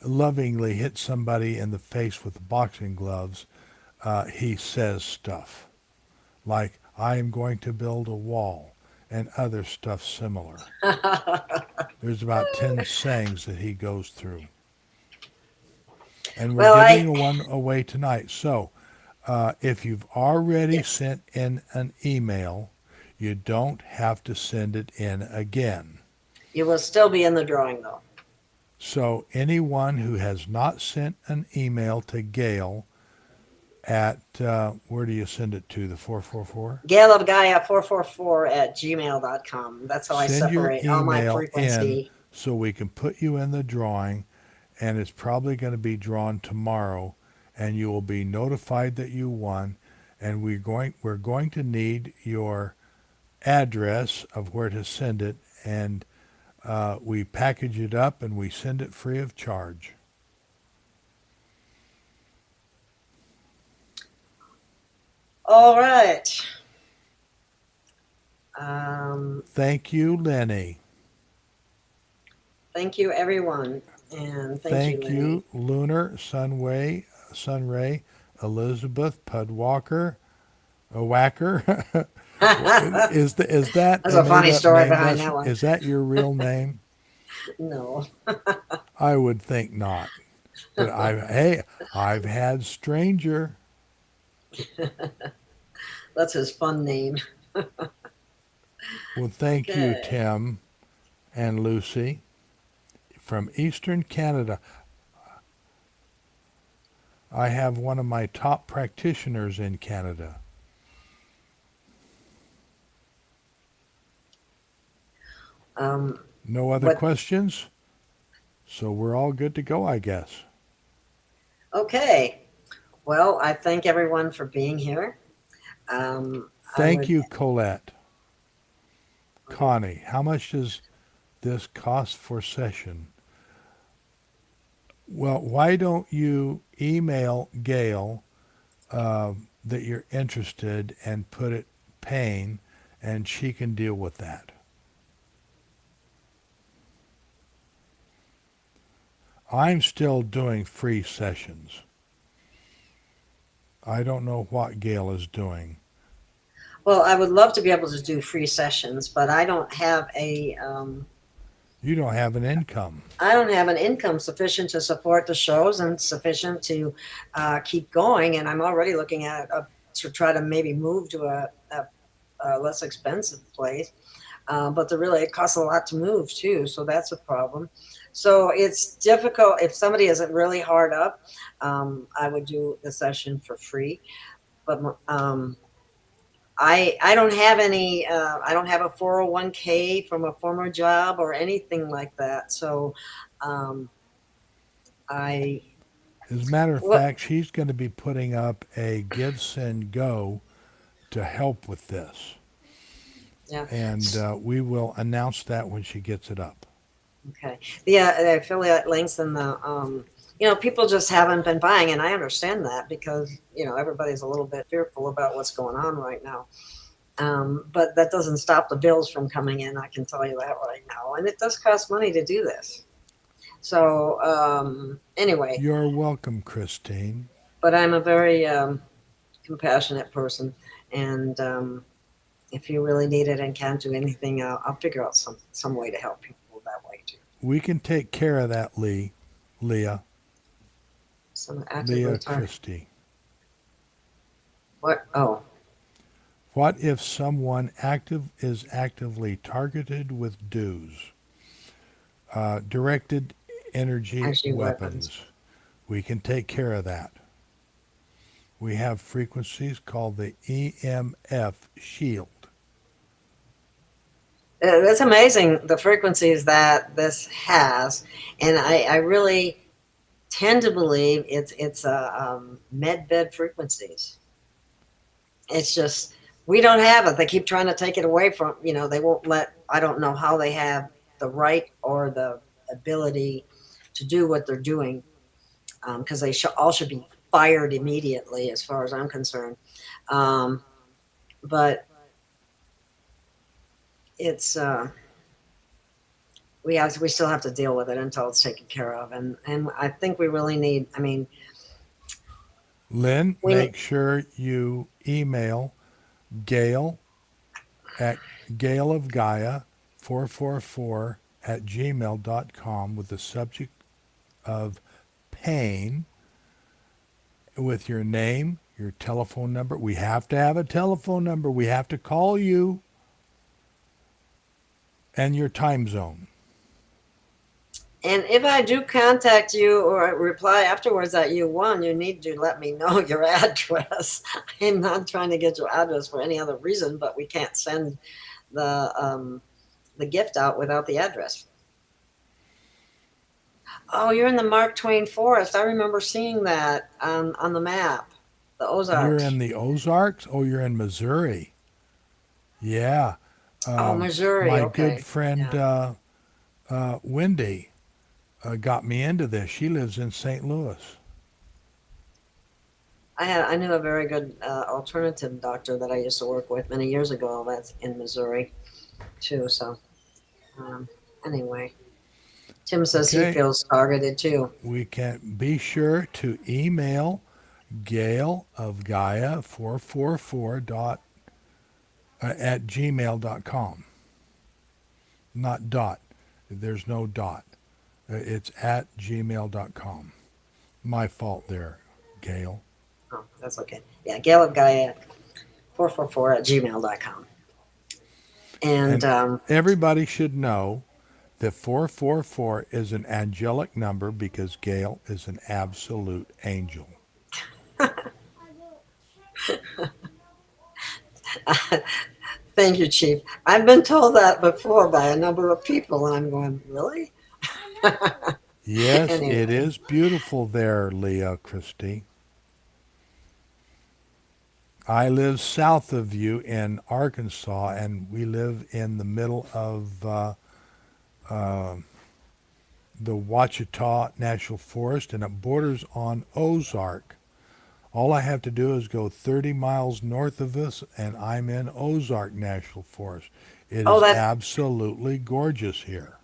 lovingly hit somebody in the face with the boxing gloves, he says stuff like, "I am going to build a wall," and other stuff similar. There's about 10 sayings that he goes through. And we're giving one away tonight. So if you've already sent in an email, you don't have to send it in again. You will still be in the drawing, though. So anyone who has not sent an email to Gail at, where do you send it to, the 444? Gail of Gaia 444 at gmail.com. That's how I separate all my frequency. So we can put you in the drawing, and it's probably going to be drawn tomorrow, and you will be notified that you won. And we're going to need your address of where to send it, and we package it up and we send it free of charge. All right. Thank you, Lenny. Thank you, everyone. And thank you, you, Lunar, Sunray, Elizabeth, Pudwalker, Whacker. is that? There's a funny story behind that one. Is that your real name? No. I would think not. But I've had Stranger. That's his fun name. Well, thank you, Tim and Lucy from Eastern Canada. I have one of my top practitioners in Canada. No other questions? So we're all good to go, I guess. Okay. Well, I thank everyone for being here. Thank you, Colette. Connie, how much does this cost for session? Well, why don't you email Gail that you're interested and put it paying, and she can deal with that. I'm still doing free sessions. I don't know what Gail is doing. Well, I would love to be able to do free sessions, but I don't have a... You don't have an income. I don't have an income sufficient to support the shows and sufficient to keep going. And I'm already looking at to try to maybe move to a less expensive place. But it costs a lot to move too. So that's a problem. So it's difficult. If somebody isn't really hard up, I would do the session for free. But I don't have any, I don't have a 401k from a former job or anything like that. So as a matter of fact, she's going to be putting up a Give, Send, Go to help with this. Yeah. And we will announce that when she gets it up. Okay. The affiliate links and the, people just haven't been buying, and I understand that because, everybody's a little bit fearful about what's going on right now. But that doesn't stop the bills from coming in, I can tell you that right now. And it does cost money to do this. So, anyway. You're welcome, Christine. But I'm a very compassionate person. And if you really need it and can't do anything, I'll figure out some way to help people that way too. We can take care of that, Leah Some actively target. Christie. What? Oh, What if someone is actively targeted with dues? Directed energy actually, weapons. weapons. We can take care of that. We have frequencies called the EMF shield. That's amazing, the frequencies that this has, and I really tend to believe it's MEDBED frequencies. It's just we don't have it. They keep trying to take it away from, they won't let. I don't know how they have the right or the ability to do what they're doing, because they all should be fired immediately, as far as I'm concerned. Um, but it's we still have to deal with it until it's taken care of, and I think we really need. I mean, Lynn, make sure you email Gail at Gail of Gaia 444 at gmail.com with the subject of pain, with your name, your telephone number. We have to have a telephone number. We have to call you, and your time zone. And if I do contact you or reply afterwards that you won, you need to let me know your address. I'm not trying to get your address for any other reason, but we can't send the gift out without the address. Oh, you're in the Mark Twain Forest. I remember seeing that on the map, the Ozarks. You're in the Ozarks? Oh, you're in Missouri. Yeah. Missouri. My okay. good friend Wendy got me into this. She lives in St. Louis. I knew a very good alternative doctor that I used to work with many years ago. That's in Missouri, too. So, anyway, Tim says he feels targeted too. We can be sure to email Gail of Gaia 444 at gmail.com. Not dot. There's no dot. It's at gmail.com. My fault there, Gail. Oh, that's okay. Yeah, Gail of Gaia 444 at gmail.com. And everybody should know that 444 is an angelic number because Gail is an absolute angel. Thank you, Chief. I've been told that before by a number of people, and I'm going, really? Yes, anyway. It is beautiful there, Leah Christie. I live south of you in Arkansas, and we live in the middle of the Ouachita National Forest, and it borders on Ozark. All I have to do is go 30 miles north of us, and I'm in Ozark National Forest. It is absolutely gorgeous here.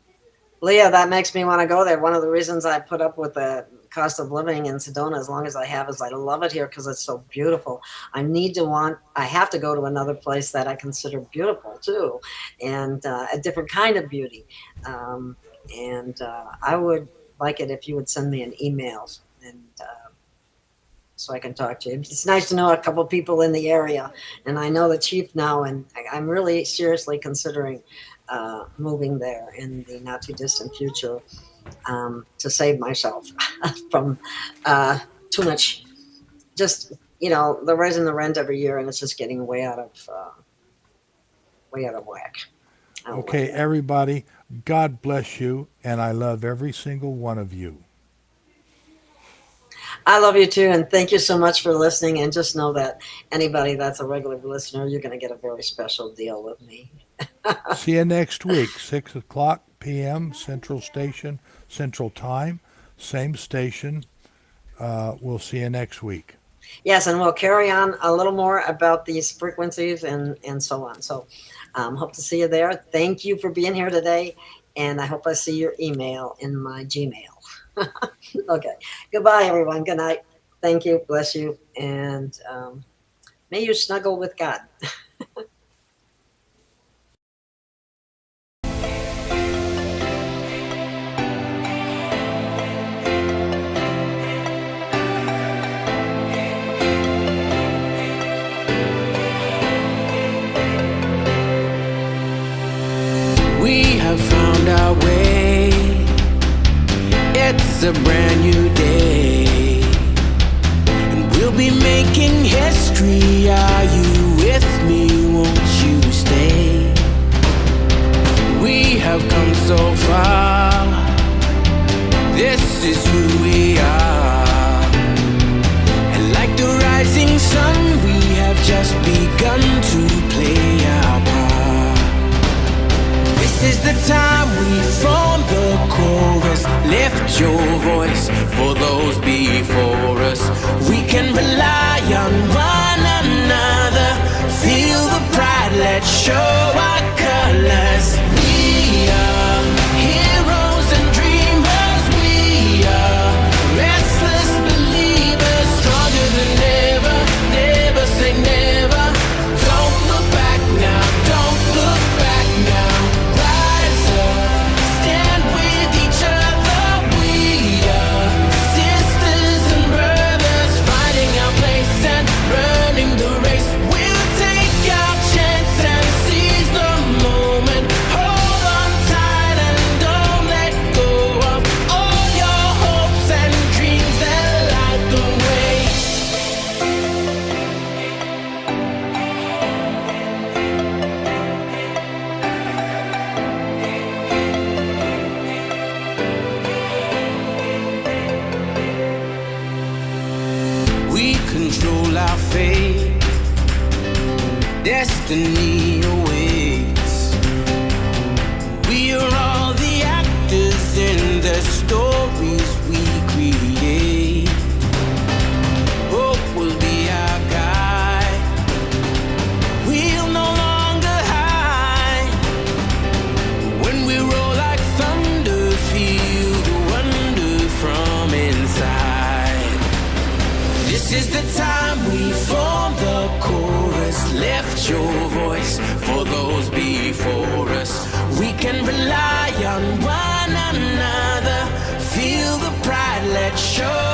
Leah, that makes me want to go there. One of the reasons I put up with the cost of living in Sedona as long as I have is I love it here because it's so beautiful. I have to go to another place that I consider beautiful too, and a different kind of beauty. I would like it if you would send me an email and so I can talk to you. It's nice to know a couple of people in the area, and I know the chief now, and I'm really seriously considering moving there in the not too distant future to save myself from too much. Just they're raising the rent every year, and it's just getting way out of whack. Okay, everybody, God bless you, and I love every single one of you. I love you too, and thank you so much for listening. And just know that anybody that's a regular listener, you're going to get a very special deal with me. See you next week, 6 o'clock p.m. Central Time, same station. We'll see you next week. Yes, and we'll carry on a little more about these frequencies and so on. So hope to see you there. Thank you for being here today, and I hope I see your email in my Gmail. Okay. Goodbye, everyone. Good night. Thank you. Bless you. And May you snuggle with God. We have found our way. It's a brand new day, and we'll be making history. Are you with me? Won't you stay? We have come so far. This is who we are, and like the rising sun, we have just begun to play our part. This is the time we form the chorus. Lift your voice for those before us. We can rely on one another. Feel the pride, let's show our colors. We are heroes and dreamers. We are restless believers, stronger than ever. Never say never. Don't look back now, don't look back now. Rise up, stand with each other. We are sisters and brothers, finding our place and running the race. We'll take our chance and seize the moment. Hold on tight and don't let go of all your hopes and dreams that light the way. We control our fate. Destiny awaits. We are all the actors in the stories we create. Hope will be our guide. We'll no longer hide. When we roll like thunder, feel the wonder from inside. This is the time we form the chorus. Lift your voice for those before us. We can rely on one another. Feel the pride, let's show